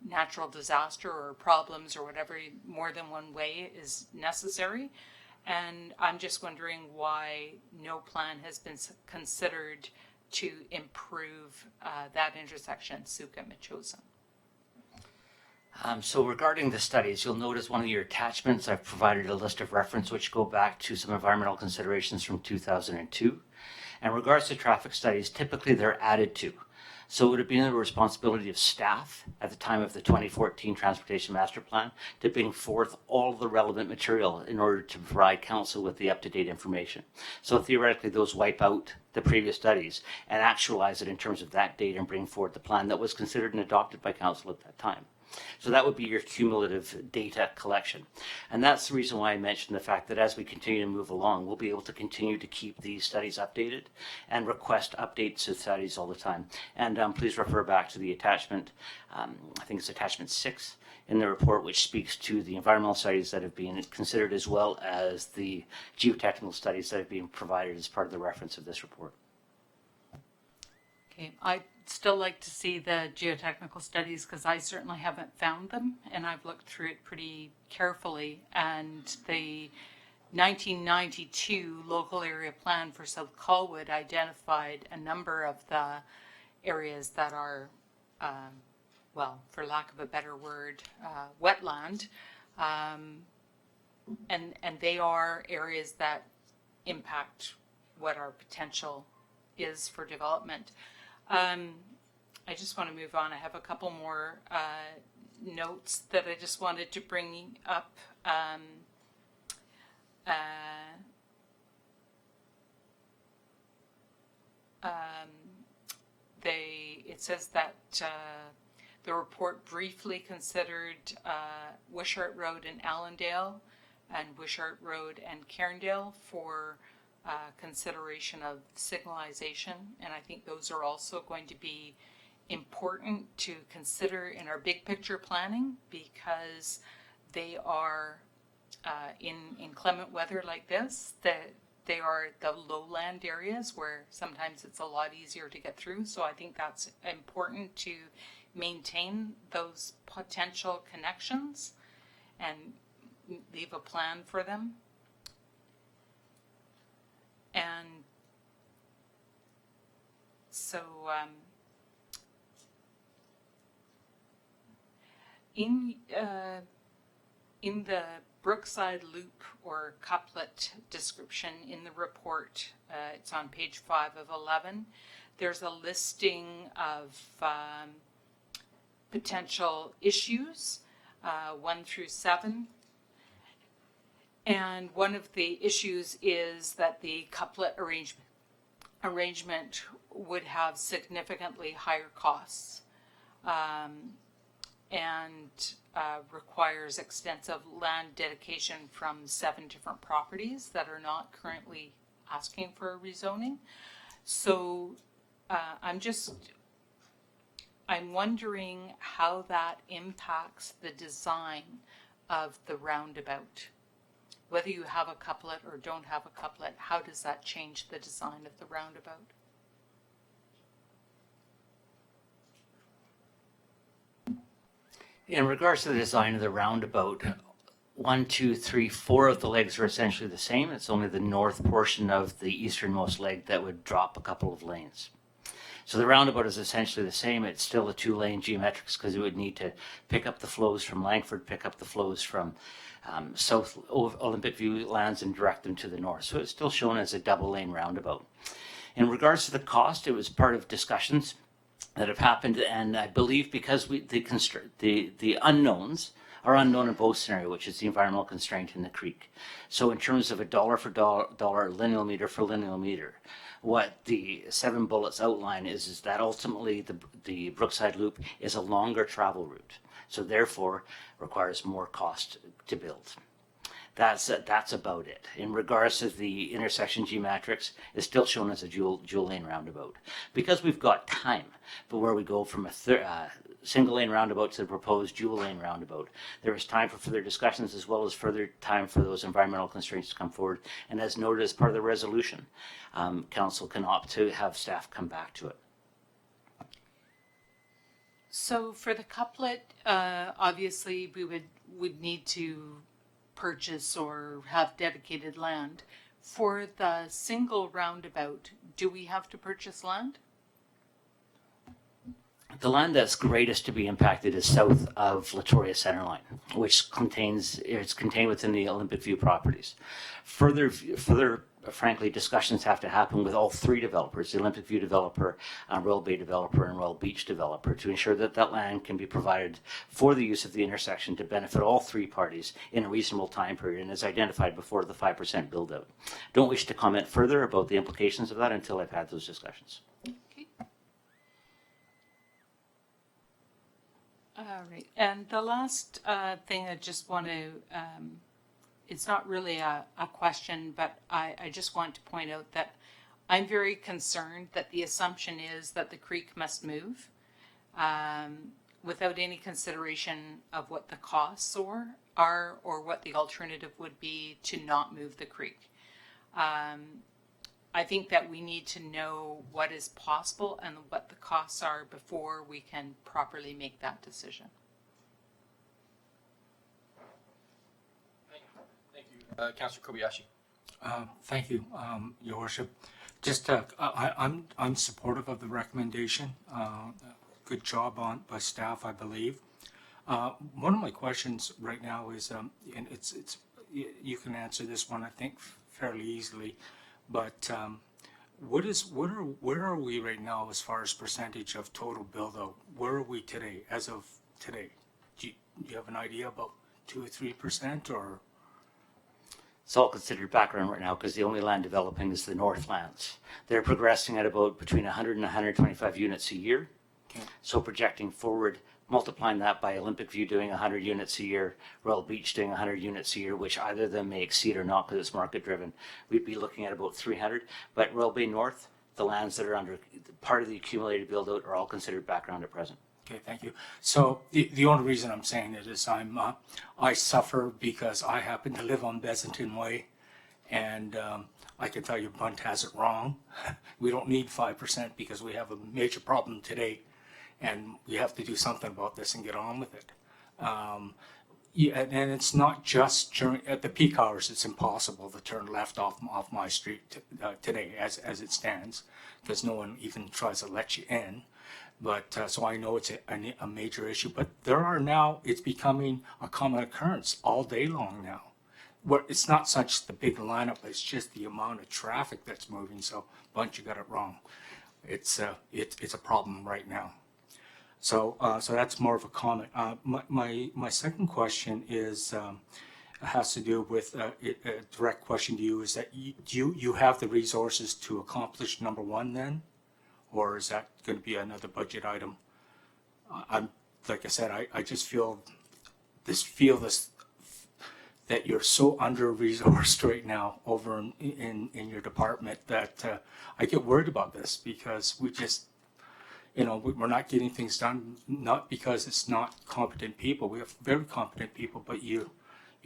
natural disaster or problems or whatever. More than one way is necessary. And I'm just wondering why no plan has been considered to improve that intersection, Suka-Metchosin. So regarding the studies, you'll notice one of your attachments, I've provided a list of reference which go back to some environmental considerations from 2002. And in regards to traffic studies, typically they're added to. So it would have been the responsibility of staff at the time of the 2014 Transportation Master Plan to bring forth all the relevant material in order to provide council with the up-to-date information. So theoretically, those wipe out the previous studies and actualize it in terms of that date and bring forward the plan that was considered and adopted by council at that time. So that would be your cumulative data collection. And that's the reason why I mentioned the fact that as we continue to move along, we'll be able to continue to keep these studies updated and request updates to studies all the time. And please refer back to the attachment, I think it's attachment 6 in the report, which speaks to the environmental studies that have been considered as well as the geotechnical studies that have been provided as part of the reference of this report. Okay, I'd still like to see the geotechnical studies because I certainly haven't found them, and I've looked through it pretty carefully. And the 1992 local area plan for South Colwood identified a number of the areas that are, well, for lack of a better word, wetland, and they are areas that impact what our potential is for development. I just want to move on. I have a couple more notes that I just wanted to bring up. It says that the report briefly considered Wishart Road and Allendale and Wishart Road and Cairndale for consideration of signalization, and I think those are also going to be important to consider in our big picture planning because they are in inclement weather like this, that they are the lowland areas where sometimes it's a lot easier to get through. So I think that's important to maintain those potential connections and leave a plan for them. And so in the Brookside Loop or couplet description in the report, it's on page 5 of 11, there's a listing of potential issues, 1 through 7. And one of the issues is that the couplet arrangement would have significantly higher costs and requires extensive land dedication from 7 different properties that are not currently asking for a rezoning. So I'm wondering how that impacts the design of the roundabout. Whether you have a couplet or don't have a couplet, how does that change the design of the roundabout? In regards to the design of the roundabout, one, two, three, four of the legs are essentially the same. It's only the north portion of the easternmost leg that would drop a couple of lanes. So the roundabout is essentially the same. It's still a 2-lane geometrics because it would need to pick up the flows from Langford, pick up the flows from South Olympic View lands and direct them to the north. So it's still shown as a double-lane roundabout. In regards to the cost, it was part of discussions that have happened, and I believe because the unknowns are unknown in both scenarios, which is the environmental constraint in the creek. So in terms of a dollar for dollar, lineal meter for lineal meter, what the 7 bullets outline is that ultimately the Brookside Loop is a longer travel route, so therefore requires more cost to build. That's about it. In regards to the intersection geometrics, it's still shown as a dual lane roundabout. Because we've got time, but where we go from a single lane roundabout to the proposed dual lane roundabout, there is time for further discussions as well as further time for those environmental constraints to come forward. And as noted as part of the resolution, council can opt to have staff come back to it. So for the couplet, obviously we would need to purchase or have dedicated land. For the single roundabout, do we have to purchase land? The land that's greatest to be impacted is south of Latoria Centerline, which it's contained within the Olympic View properties. Further, frankly, discussions have to happen with all three developers, the Olympic View developer, Royal Bay developer, and Royal Beach developer, to ensure that that land can be provided for the use of the intersection to benefit all three parties in a reasonable time period and as identified before the 5% build out. Don't wish to comment further about the implications of that until I've had those discussions. Okay. All right. And the last thing I just want to, it's not really a question, but I just want to point out that I'm very concerned that the assumption is that the creek must move without any consideration of what the costs are or what the alternative would be to not move the creek. I think that we need to know what is possible and what the costs are before we can properly make that decision. Thank you. Councillor Kobayashi. Thank you, Your Worship. Just, I'm supportive of the recommendation. Good job by staff, I believe. One of my questions right now is, and you can answer this one, I think, fairly easily. But where are we right now as far as percentage of total build out? Where are we today, as of today? Do you have an idea about 2 or 3% or? It's all considered background right now because the only land developing is the Northlands. They're progressing at about between 100 and 125 units a year. Okay. So projecting forward, multiplying that by Olympic View doing 100 units a year, Royal Beach doing 100 units a year, which either of them may exceed or not because it's market driven, we'd be looking at about 300. But Royal Bay North, the lands that are under part of the accumulated build out are all considered background at present. Okay, thank you. So the only reason I'm saying it is I suffer because I happen to live on Besanton Way, and I can tell you Bunt has it wrong. We don't need 5% because we have a major problem today, and we have to do something about this and get on with it. Yeah, and it's not just at the peak hours. It's impossible to turn left off my street today as it stands, because no one even tries to let you in. But so I know it's a major issue. But it's becoming a common occurrence all day long now. It's not such the big lineup; it's just the amount of traffic that's moving. So, Bunt, you got it wrong. It's a problem right now. So that's more of a comment. My second question is has to do with a direct question to you. Is that you have the resources to accomplish number one then, or is that going to be another budget item? I'm like I said, I just feel this that you're so under-resourced right now over in your department that I get worried about this because we just. We're not getting things done, not because it's not competent people. We have very competent people, but you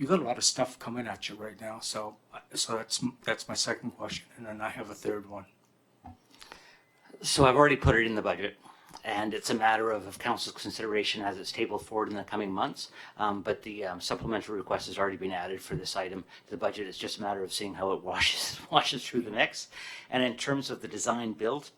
got a lot of stuff coming at you right now. So that's my second question, and then I have a third one. So I've already put it in the budget. And it's a matter of council's consideration as it's tabled forward in the coming months. But the supplementary request has already been added for this item to the budget. It's just a matter of seeing how it washes through the mix. And in terms of the design build,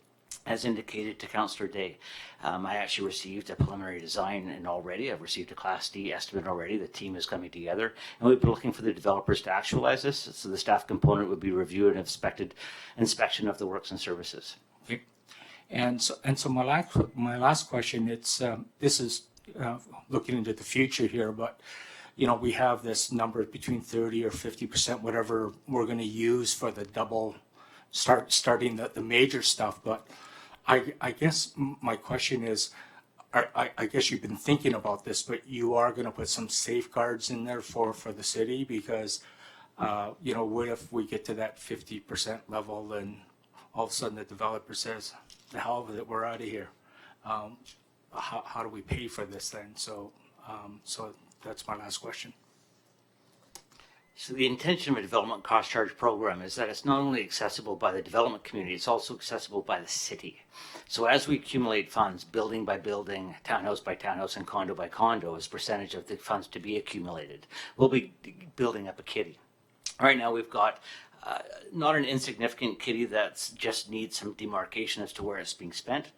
as indicated to Councillor Day, I actually received a preliminary design and already. I've received a Class D estimate already. The team is coming together, and we've been looking for the developers to actualize this. So the staff component would be review and inspection of the works and services. Okay. And so my last question, it's this is looking into the future here, but you know, we have this number between 30 or 50%, whatever we're going to use for the double starting the major stuff. But I guess my question is, I guess you've been thinking about this, but you are going to put some safeguards in there for the city, because you know, what if we get to that 50% level and all of a sudden the developer says, the hell with it, we're out of here. How do we pay for this then? So that's my last question. So the intention of a development cost charge program is that it's not only accessible by the development community, it's also accessible by the city. So as we accumulate funds, building by building, townhouse by townhouse, and condo by condo, as percentage of the funds to be accumulated, we'll be building up a kitty. Right now we've got not an insignificant kitty that just needs some demarcation as to where it's being spent.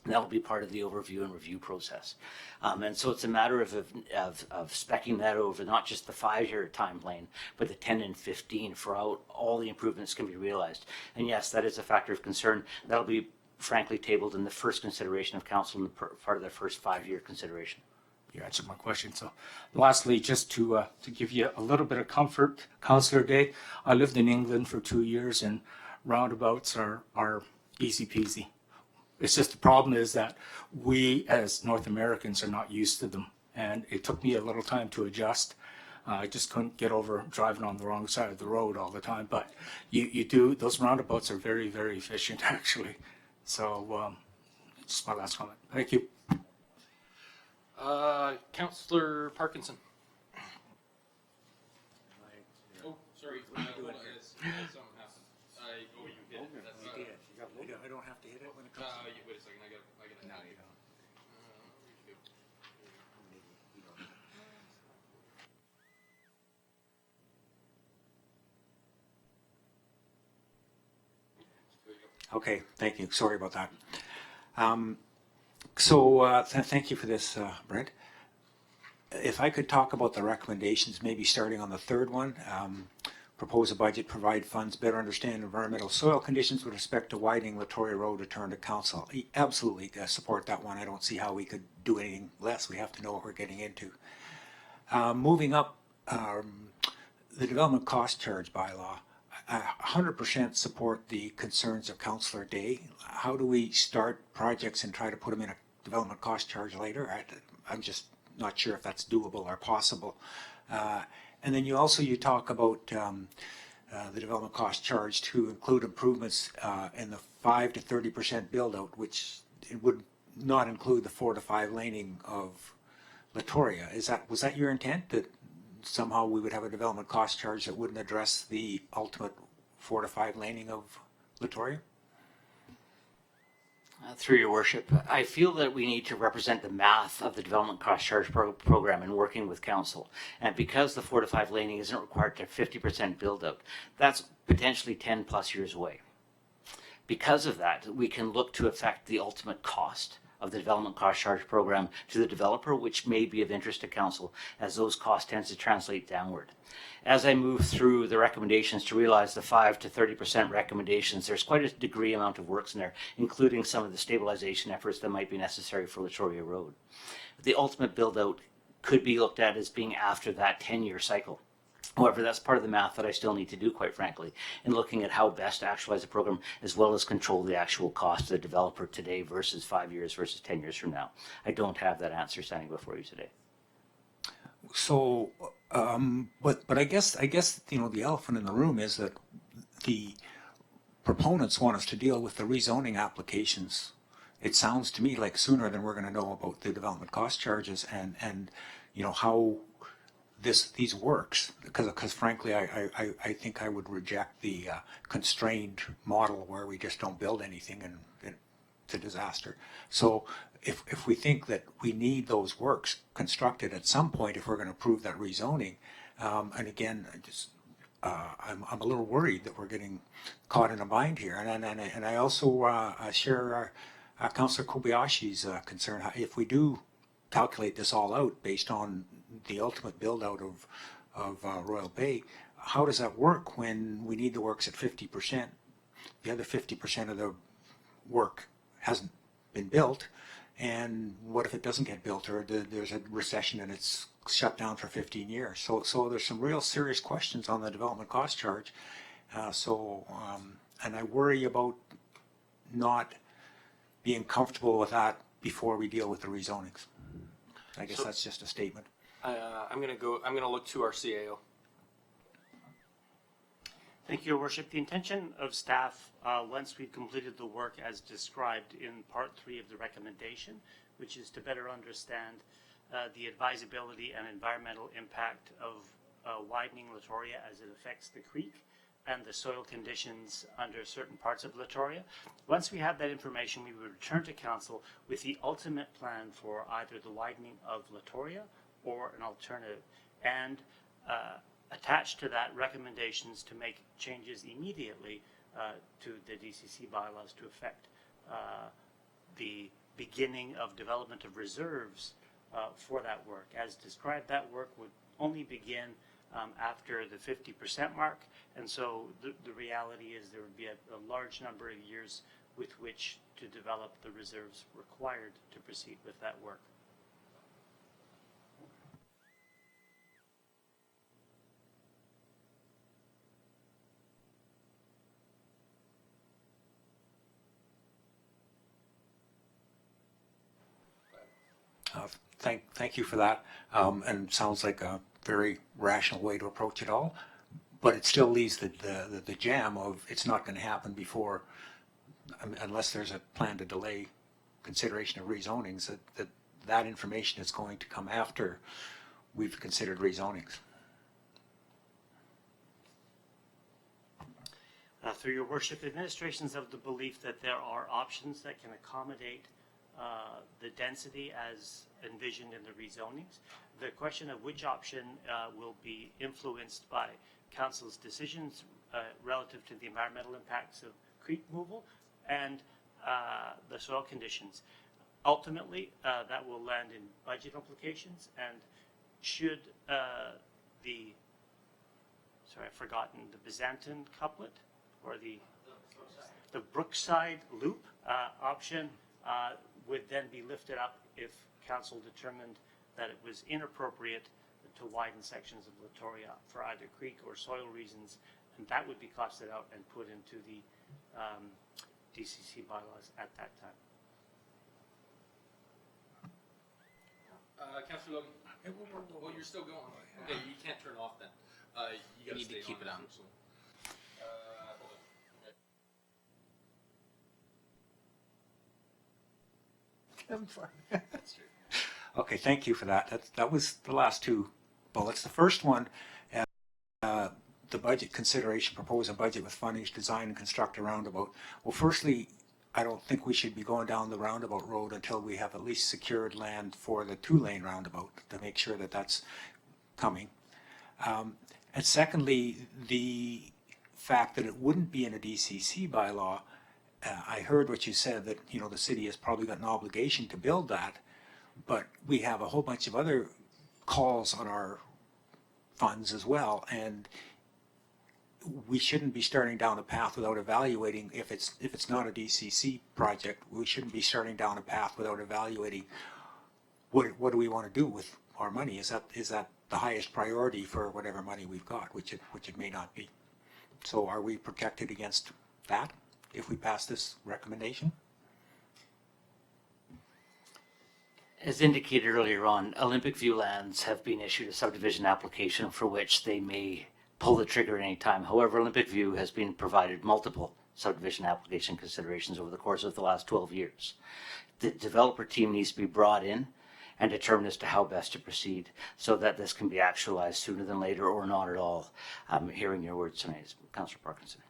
And that will be part of the overview and review process. And so it's a matter of speccing that over not just the 5-year timeline, but the 10 and 15 for all the improvements can be realized. And yes, that is a factor of concern. That'll be frankly tabled in the first consideration of council and part of the first 5-year consideration. You answered my question. So lastly, just to give you a little bit of comfort, Councillor Day, I lived in England for 2 years, and roundabouts are easy peasy. It's just the problem is that we as North Americans are not used to them, and it took me a little time to adjust. I just couldn't get over driving on the wrong side of the road all the time, but you do, those roundabouts are very, very efficient actually. So just my last comment. Thank you. Councillor Parkinson. Oh, sorry. Something happened. You hit it. I don't have to hit it when it comes. Wait a second. I got. No, you don't. Okay, thank you. Sorry about that. Thank you for this, Brent. If I could talk about the recommendations, maybe starting on the third one. Propose a budget, provide funds, better understand environmental soil conditions with respect to widening Latoria Road, return to council. Absolutely support that one. I don't see how we could do anything less. We have to know what we're getting into. Moving up, the development cost charge bylaw. 100% support the concerns of Councillor Day. How do we start projects and try to put them in a development cost charge later? I'm just not sure if that's doable or possible. And then you talk about the development cost charge to include improvements in the 5 to 30% build out, which it would not include the 4 to 5 laning of Latoria. Was that your intent, that somehow we would have a development cost charge that wouldn't address the ultimate 4 to 5 laning of Latoria? Through your worship, I feel that we need to represent the math of the development cost charge program in working with council. And because the 4 to 5 laning isn't required to 50% build out, that's potentially 10 plus years away. Because of that, we can look to affect the ultimate cost of the development cost charge program to the developer, which may be of interest to council as those costs tend to translate downward. As I move through the recommendations to realize the 5 to 30% recommendations, there's quite a degree amount of works in there, including some of the stabilization efforts that might be necessary for Latoria Road. The ultimate build out could be looked at as being after that 10-year cycle. However, that's part of the math that I still need to do, quite frankly, in looking at how best to actualize the program as well as control the actual cost to the developer today versus 5 years versus 10 years from now. I don't have that answer standing before you today. So, but I guess the elephant in the room is that the proponents want us to deal with the rezoning applications. It sounds to me like sooner than we're going to know about the development cost charges and how these works, because frankly I think I would reject the constrained model where we just don't build anything and to disaster. So if we think that we need those works constructed at some point, if we're going to approve that rezoning, and again, I'm a little worried that we're getting caught in a bind here. And I also share Councillor Kobayashi's concern. If we do calculate this all out based on the ultimate build out of Royal Bay, how does that work when we need the works at 50%? The other 50% of the work hasn't been built, and what if it doesn't get built, or there's a recession and it's shut down for 15 years? So there's some real serious questions on the development cost charge. And I worry about not being comfortable with that before we deal with the rezonings. I guess that's just a statement. I'm going to look to our CAO. Thank you, Your Worship. The intention of staff, once we've completed the work as described in Part 3 of the recommendation, which is to better understand the advisability and environmental impact of widening Latoria as it affects the creek and the soil conditions under certain parts of Latoria. Once we have that information, we will return to Council with the ultimate plan for either the widening of Latoria or an alternative, and attached to that recommendations to make changes immediately to the DCC bylaws to affect the beginning of development of reserves for that work. As described, that work would only begin after the 50% mark, and so the reality is there would be a large number of years with which to develop the reserves required to proceed with that work. Thank you for that, and sounds like a very rational way to approach it all, but it still leaves the jam of it's not going to happen before, unless there's a plan to delay consideration of rezonings, that information is going to come after we've considered rezonings. Through Your Worship, administrations of the belief that there are options that can accommodate the density as envisioned in the rezonings. The question of which option will be influenced by Council's decisions relative to the environmental impacts of creek removal and the soil conditions. Ultimately, that will land in budget implications, and should I've forgotten, the Byzantine couplet or the Brookside loop option would then be lifted up if Council determined that it was inappropriate to widen sections of Latoria for either creek or soil reasons, and that would be costed out and put into the DCC bylaws at that time. Councillor Logan. Well, you're still going. Okay, you can't turn off then. You gotta need to stay keep it on. So, hold on. Okay, thank you for that. That was the last two bullets. The first one, the budget consideration, propose a budget with funding to design and construct a roundabout. Well, firstly, I don't think we should be going down the roundabout road until we have at least secured land for the 2-lane roundabout to make sure that that's coming. And secondly, the fact that it wouldn't be in a DCC bylaw, I heard what you said, that the city has probably got an obligation to build that, but we have a whole bunch of other calls on our funds as well, and we shouldn't be starting down a path without evaluating, if it's not a DCC project, we shouldn't be starting down a path without evaluating what do we want to do with our money. Is that the highest priority for whatever money we've got, which it may not be. So are we protected against that if we pass this recommendation? As indicated earlier on, Olympic View lands have been issued a subdivision application for which they may pull the trigger at any time. However, Olympic View has been provided multiple subdivision application considerations over the course of the last 12 years. The developer team needs to be brought in and determined as to how best to proceed so that this can be actualized sooner than later or not at all. I'm hearing your words tonight, Councillor Parkinson.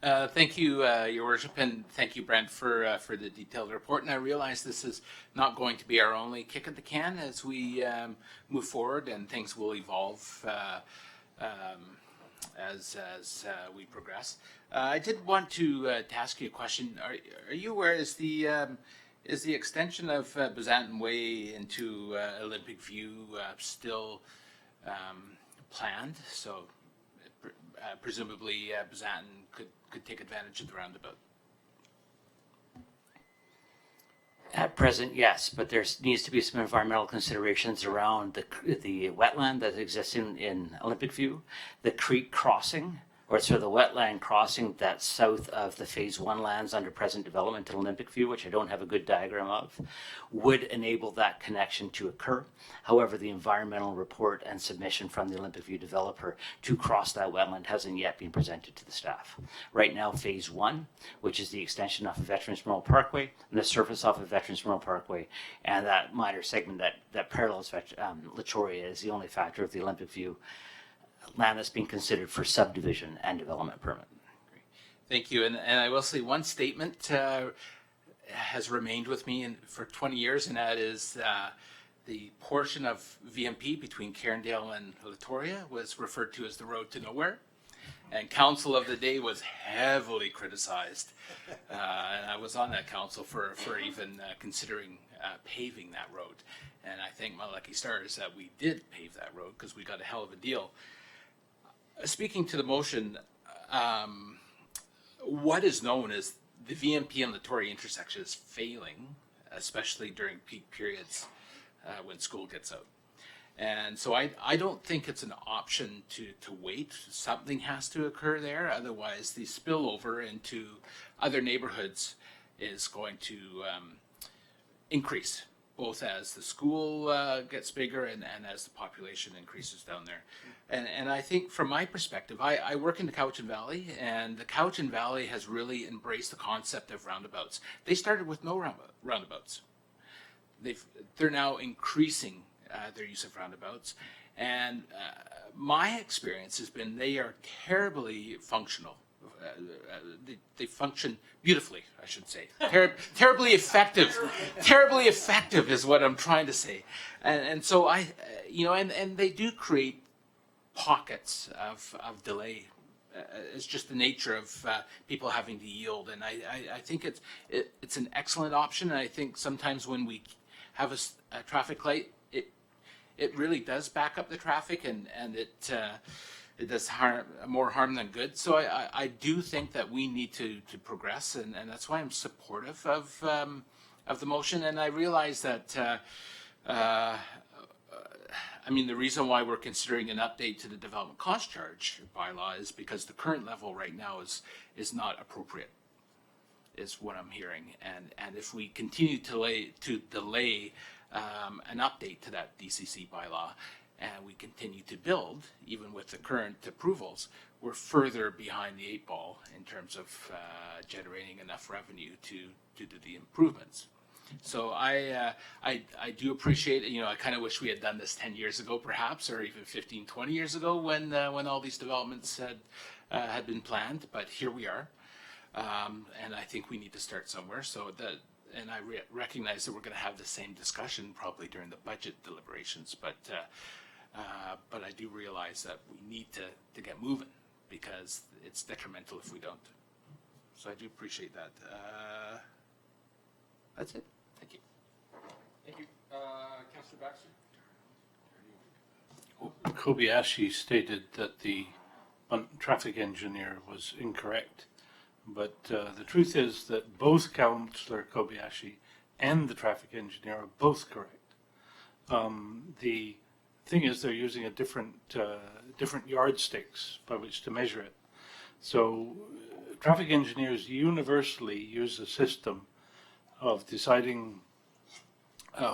Thank you, Your Worship, and thank you, Brent, for the detailed report. And I realize this is not going to be our only kick at the can as we move forward, and things will evolve as we progress. I did want to ask you a question. Are you aware, is the extension of Byzantin Way into Olympic View still planned? So presumably Byzantin could take advantage of the roundabout. At present, yes, but there needs to be some environmental considerations around the wetland that exists in Olympic View, the creek crossing, or sort of the wetland crossing that's south of the Phase 1 lands under present development in Olympic View, which I don't have a good diagram of, would enable that connection to occur. However, the environmental report and submission from the Olympic View developer to cross that wetland hasn't yet been presented to the staff. Right now, Phase 1, which is the extension off of Veterans Memorial Parkway, and the surface off of Veterans Memorial Parkway, and that minor segment that parallels Latoria is the only factor of the Olympic View land that's being considered for subdivision and development permit. Thank you. And I will say one statement has remained with me for 20 years, and that is the portion of VMP between Carindale and Latoria was referred to as the road to nowhere. And council of the day was heavily criticized. And I was on that council for even considering paving that road. And I thank my lucky stars that we did pave that road because we got a hell of a deal. Speaking to the motion, what is known as the VMP and Latoria intersection is failing, especially during peak periods when school gets out. And so I don't think it's an option to wait. Something has to occur there. Otherwise, the spillover into other neighborhoods is going to increase, both as the school gets bigger and as the population increases down there. And I think from my perspective, I work in the Cowichan Valley, and the Cowichan Valley has really embraced the concept of roundabouts. They started with no roundabouts. They're now increasing their use of roundabouts. And my experience has been they are terribly functional. They function beautifully, I should say. Terribly effective. Terribly effective is what I'm trying to say. And so and they do create pockets of delay. It's just the nature of people having to yield. And I think it's an excellent option. And I think sometimes when we have a traffic light, it really does back up the traffic, and it does more harm than good. So I do think that we need to progress, and that's why I'm supportive of the motion. And I realize that the reason why we're considering an update to the development cost charge bylaw is because the current level right now is not appropriate, is what I'm hearing. And if we continue to delay an update to that DCC bylaw, and we continue to build, even with the current approvals, we're further behind the 8 ball in terms of generating enough revenue to do the improvements. So I do appreciate it. I kind of wish we had done this 10 years ago, perhaps, or even 15, 20 years ago when all these developments had been planned. But here we are, and I think we need to start somewhere. And I recognize that we're going to have the same discussion probably during the budget deliberations, but I do realize that we need to get moving because it's detrimental if we don't. So I do appreciate that. That's it. Thank you. Thank you. Councillor Baxter? Kobayashi stated that the traffic engineer was incorrect. But the truth is that both Councillor Kobayashi and the traffic engineer are both correct. The thing is they're using a different yardsticks by which to measure it. So traffic engineers universally use a system of deciding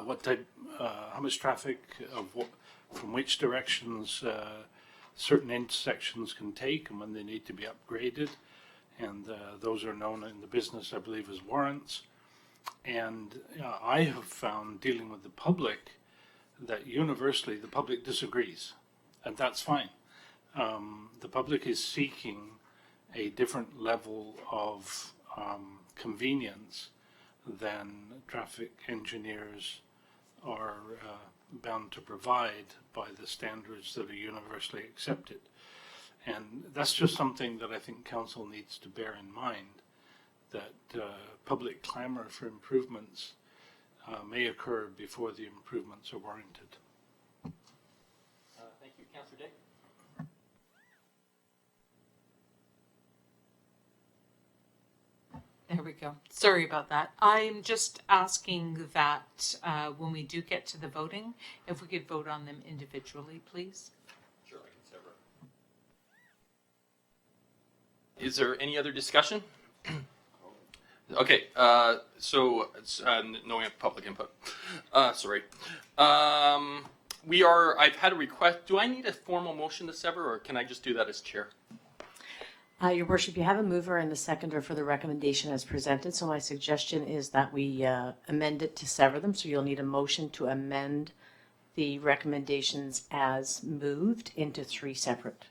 what type, how much traffic from which directions certain intersections can take and when they need to be upgraded. And those are known in the business, I believe, as warrants. And I have found, dealing with the public, that universally the public disagrees, and that's fine. The public is seeking a different level of convenience than traffic engineers are bound to provide by the standards that are universally accepted. And that's just something that I think council needs to bear in mind, that public clamor for improvements may occur before the improvements are warranted. Thank you. Councillor Day? There we go. Sorry about that. I'm just asking that when we do get to the voting, if we could vote on them individually, please. Sure, I can sever. Is there any other discussion? Okay, so no public input. Sorry. I've had a request. Do I need a formal motion to sever, or can I just do that as chair? Your worship, you have a mover and a seconder for the recommendation as presented, so my suggestion is that we amend it to sever them, so you'll need a motion to amend the recommendations as moved into 3 separate.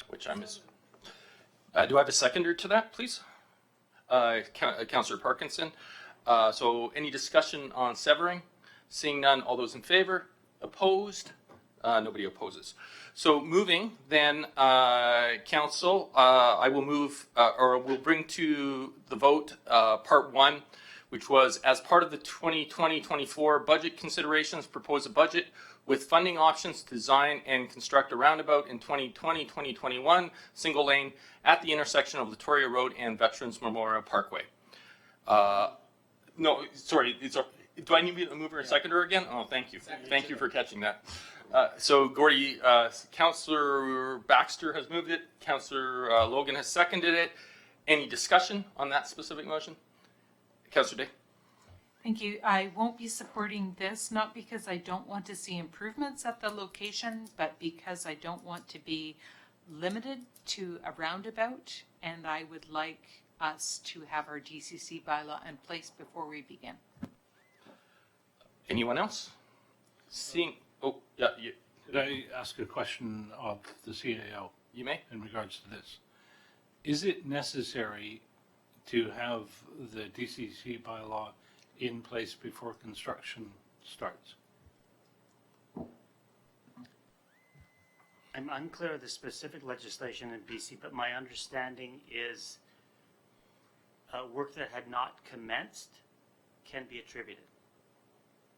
Which I miss. Do I have a seconder to that, please? Councillor Parkinson. So any discussion on severing? Seeing none, all those in favor? Opposed? Nobody opposes. So moving then, council, I will move, or will bring to the vote part 1, which was as part of the 2020-24 budget considerations, propose a budget with funding options to design and construct a roundabout in 2020-2021, single lane at the intersection of Latoria Road and Veterans Memorial Parkway. No, sorry, do I need a mover and seconder again? Oh, thank you. Thank you for catching that. So Gordy, Councillor Baxter has moved it. Councillor Logan has seconded it. Any discussion on that specific motion? Councillor Day. Thank you. I won't be supporting this, not because I don't want to see improvements at the location, but because I don't want to be limited to a roundabout, and I would like us to have our DCC bylaw in place before we begin. Anyone else? Seeing, oh, yeah, Could I ask a question of the CAO? You may. In regards to this. Is it necessary to have the DCC bylaw in place before construction starts? I'm unclear of the specific legislation in BC, but my understanding is work that had not commenced can be attributed.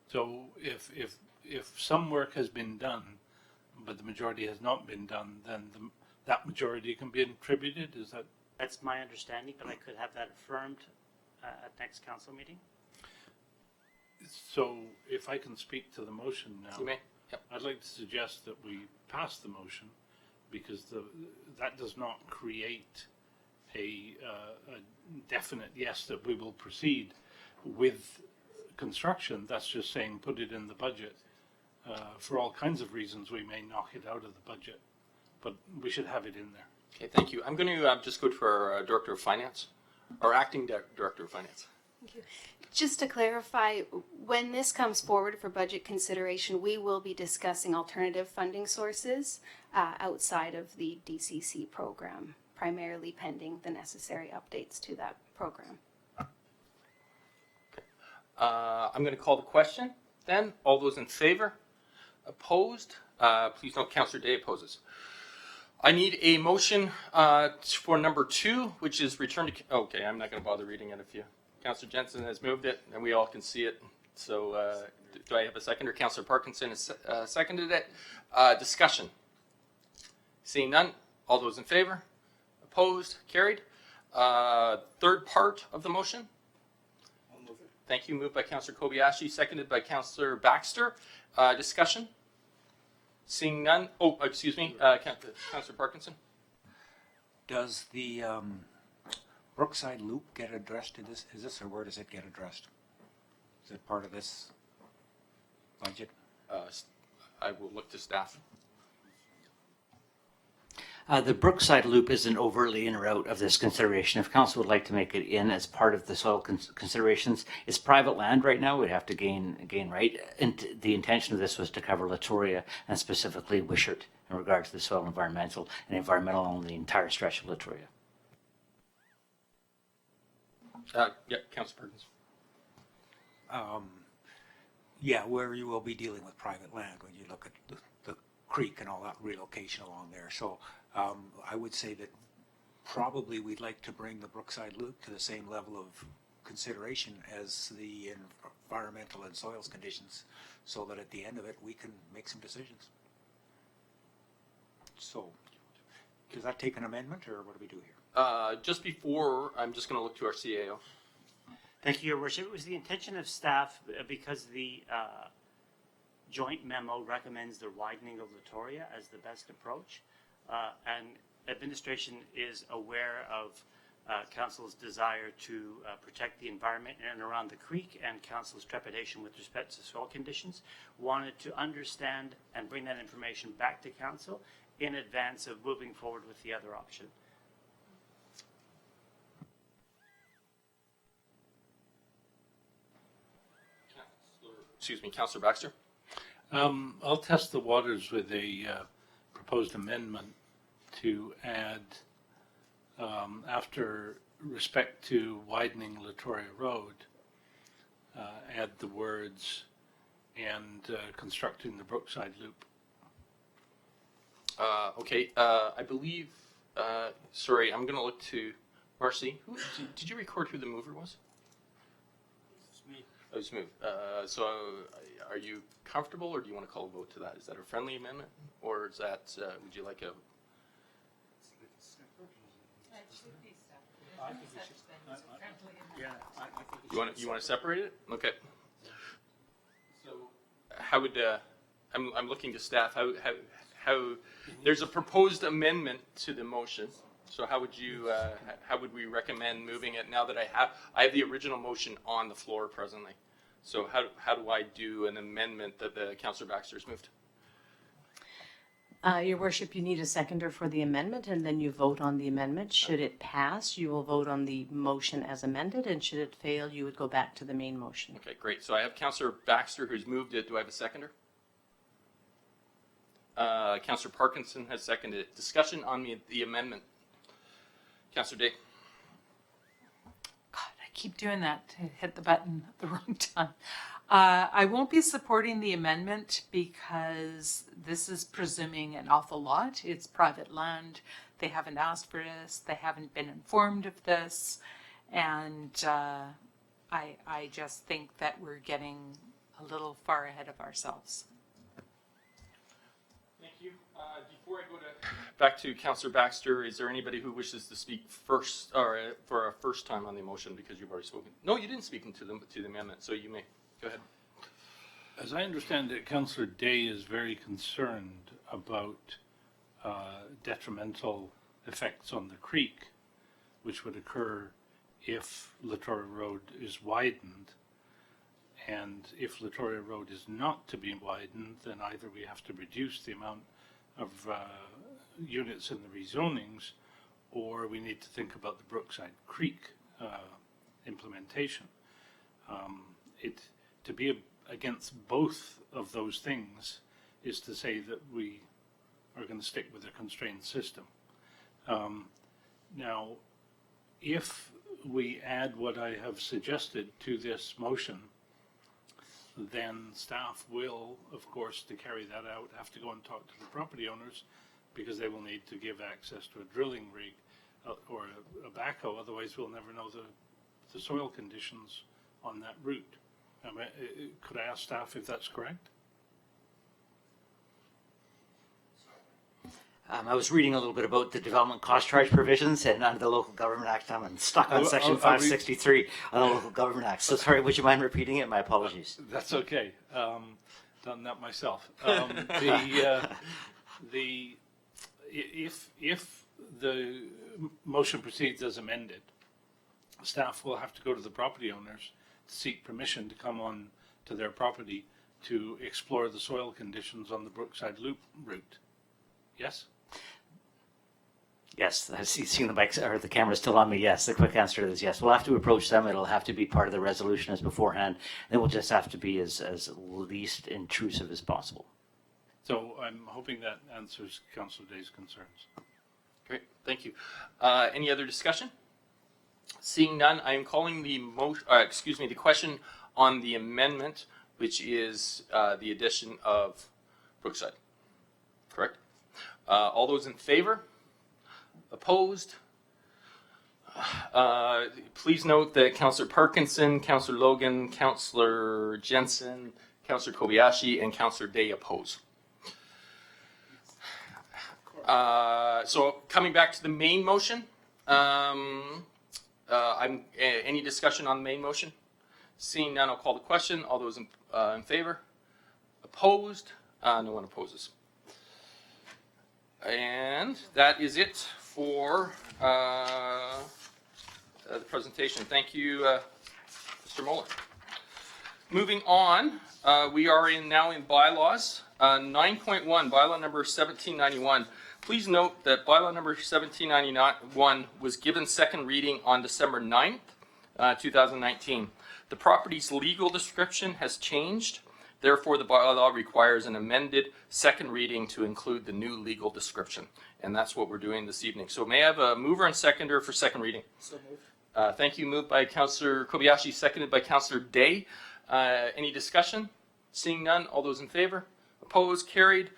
So if some work has been done, but the majority has not been done, then that majority can be attributed? Is that? That's my understanding, but I could have that affirmed at next council meeting. So if I can speak to the motion now. You may. Yep. I'd like to suggest that we pass the motion, because that does not create a definite yes that we will proceed with construction. That's just saying put it in the budget. For all kinds of reasons, we may knock it out of the budget, but we should have it in there. Okay, thank you. I'm going to just go to our Director of Finance, or Acting Director of Finance. Thank you. Just to clarify, when this comes forward for budget consideration, we will be discussing alternative funding sources outside of the DCC program, primarily pending the necessary updates to that program. I'm going to call the question then. All those in favor? Opposed? Please note Councillor Day opposes. I need a motion for number 2, which is return to... Okay, I'm not going to bother reading it if you... Councillor Jensen has moved it, and we all can see it. So do I have a seconder? Councillor Parkinson has seconded it. Discussion. Seeing none. All those in favor? Opposed? Carried. Third part of the motion. I'll move it. Thank you. Moved by Councillor Kobayashi, seconded by Councillor Baxter. Discussion. Seeing none. Oh, excuse me. Councillor Parkinson. Does the Brookside Loop get addressed in this? Is this, or where does it get addressed? Is it part of this budget? I will look to staff. The Brookside Loop isn't overtly in or out of this consideration. If council would like to make it in as part of the soil considerations, it's private land right now. We'd have to gain right. And the intention of this was to cover Latoria and specifically Wishart in regard to the soil environmental and environmental on the entire stretch of Latoria. Yeah, Councillor Perkins. Yeah, where you will be dealing with private land when you look at the creek and all that relocation along there. So I would say that probably we'd like to bring the Brookside Loop to the same level of consideration as the environmental and soils conditions, so that at the end of it, we can make some decisions. So, does that take an amendment, or what do we do here? Just before, I'm just going to look to our CAO. Thank you, Your Worship. It was the intention of staff, because the joint memo recommends the widening of Latoria as the best approach, and administration is aware of Council's desire to protect the environment in and around the creek, and Council's trepidation with respect to soil conditions. Wanted to understand and bring that information back to Council in advance of moving forward with the other option. Excuse me, Councillor Baxter. I'll test the waters with a proposed amendment to add, after respect to widening Latoria Road, add the words and constructing the Brookside Loop. Okay, I believe, sorry, I'm going to look to Marcy. Did you record who the mover was? Oh, it's moved. So are you comfortable, or do you want to call a vote to that? Is that a friendly amendment, or is that, would you like a? You want to separate it? Okay. So how would, I'm looking to staff, how, there's a proposed amendment to the motion. So how would you, how would we recommend moving it now that I have the original motion on the floor presently? So how do I do an amendment that the Councillor Baxter's moved? Your Worship, you need a seconder for the amendment, and then you vote on the amendment. Should it pass, you will vote on the motion as amended, and should it fail, you would go back to the main motion. Okay, great. So I have Councillor Baxter who's moved it. Do I have a seconder? Councillor Parkinson has seconded it. Discussion on the amendment. Councillor Day. God, I keep doing that to hit the button at the wrong time. I won't be supporting the amendment because this is presuming an awful lot. It's private land. They haven't asked for this. They haven't been informed of this. And I just think that we're getting a little far ahead of ourselves. Thank you. Before I go back to Councillor Baxter, is there anybody who wishes to speak first, or for a first time on the motion, because you've already spoken? No, you didn't speak to the amendment, so you may. Go ahead. As I understand it, Councillor Day is very concerned about detrimental effects on the creek, which would occur if Latoria Road is widened. And if Latoria Road is not to be widened, then either we have to reduce the amount of units in the rezonings, or we need to think about the Brookside Creek implementation. To be against both of those things is to say that we are going to stick with a constrained system. Now, if we add what I have suggested to this motion, then staff will, of course, to carry that out, have to go and talk to the property owners, because they will need to give access to a drilling rig or a backhoe. Otherwise, we'll never know the soil conditions on that route. Could I ask staff if that's correct? I was reading a little bit about the development cost charge provisions, and under the Local Government Act, I'm stuck on section 563 on the Local Government Act. So sorry, would you mind repeating it? My apologies. That's okay. Done that myself. If the motion proceeds as amended, staff will have to go to the property owners to seek permission to come on to their property to explore the soil conditions on the Brookside Loop route. Yes? Yes, I see the mics or the camera's still on me. Yes, the quick answer to this, yes. We'll have to approach them. It'll have to be part of the resolution as beforehand. And it will just have to be as least intrusive as possible. So I'm hoping that answers Councillor Day's concerns. Great, thank you. Any other discussion? Seeing none, I am calling the the question on the amendment, which is the addition of Brookside. Correct? All those in favor? Opposed? Please note that Councillor Parkinson, Councillor Logan, Councillor Jensen, Councillor Kobayashi, and Councillor Day oppose. So coming back to the main motion, any discussion on the main motion? Seeing none, I'll call the question. All those in favor? Opposed? No one opposes. And that is it for the presentation. Thank you, Mr. Muller. Moving on, we are now in bylaws. 9.1, bylaw number 1791. Please note that bylaw number 1791 was given second reading on December 9th, 2019. The property's legal description has changed. Therefore, the bylaw requires an amended second reading to include the new legal description. And that's what we're doing this evening. So may I have a mover and seconder for second reading? So moved. Thank you. Moved by Councillor Kobayashi, seconded by Councillor Day. Any discussion? Seeing none, all those in favor? Opposed? Carried.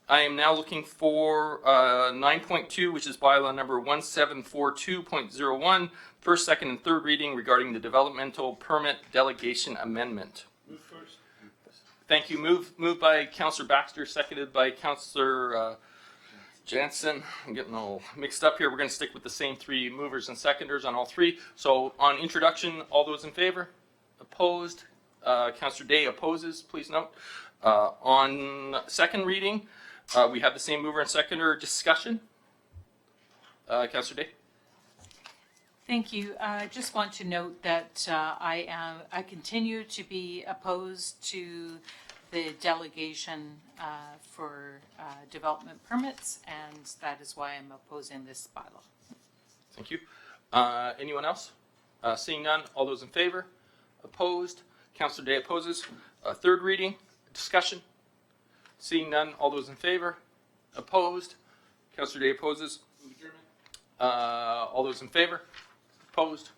I am now looking for 9.2, which is bylaw number 1742.01, first, second, and third reading regarding the developmental permit delegation amendment. Move first. Thank you. Moved by Councillor Baxter, seconded by Councillor Jansen. I'm getting all mixed up here. We're going to stick with the same three movers and seconders on all three. So on introduction, all those in favor? Opposed? Councillor Day opposes, please note. On second reading, we have the same mover and seconder. Discussion. Councillor Day. Thank you. I just want to note that I continue to be opposed to the delegation for development permits, and that is why I'm opposing this bylaw. Thank you. Anyone else? Seeing none, all those in favor? Opposed? Councillor Day opposes. Third reading. Discussion. Seeing none, all those in favor? Opposed? Councillor Day opposes. All those in favor? Opposed?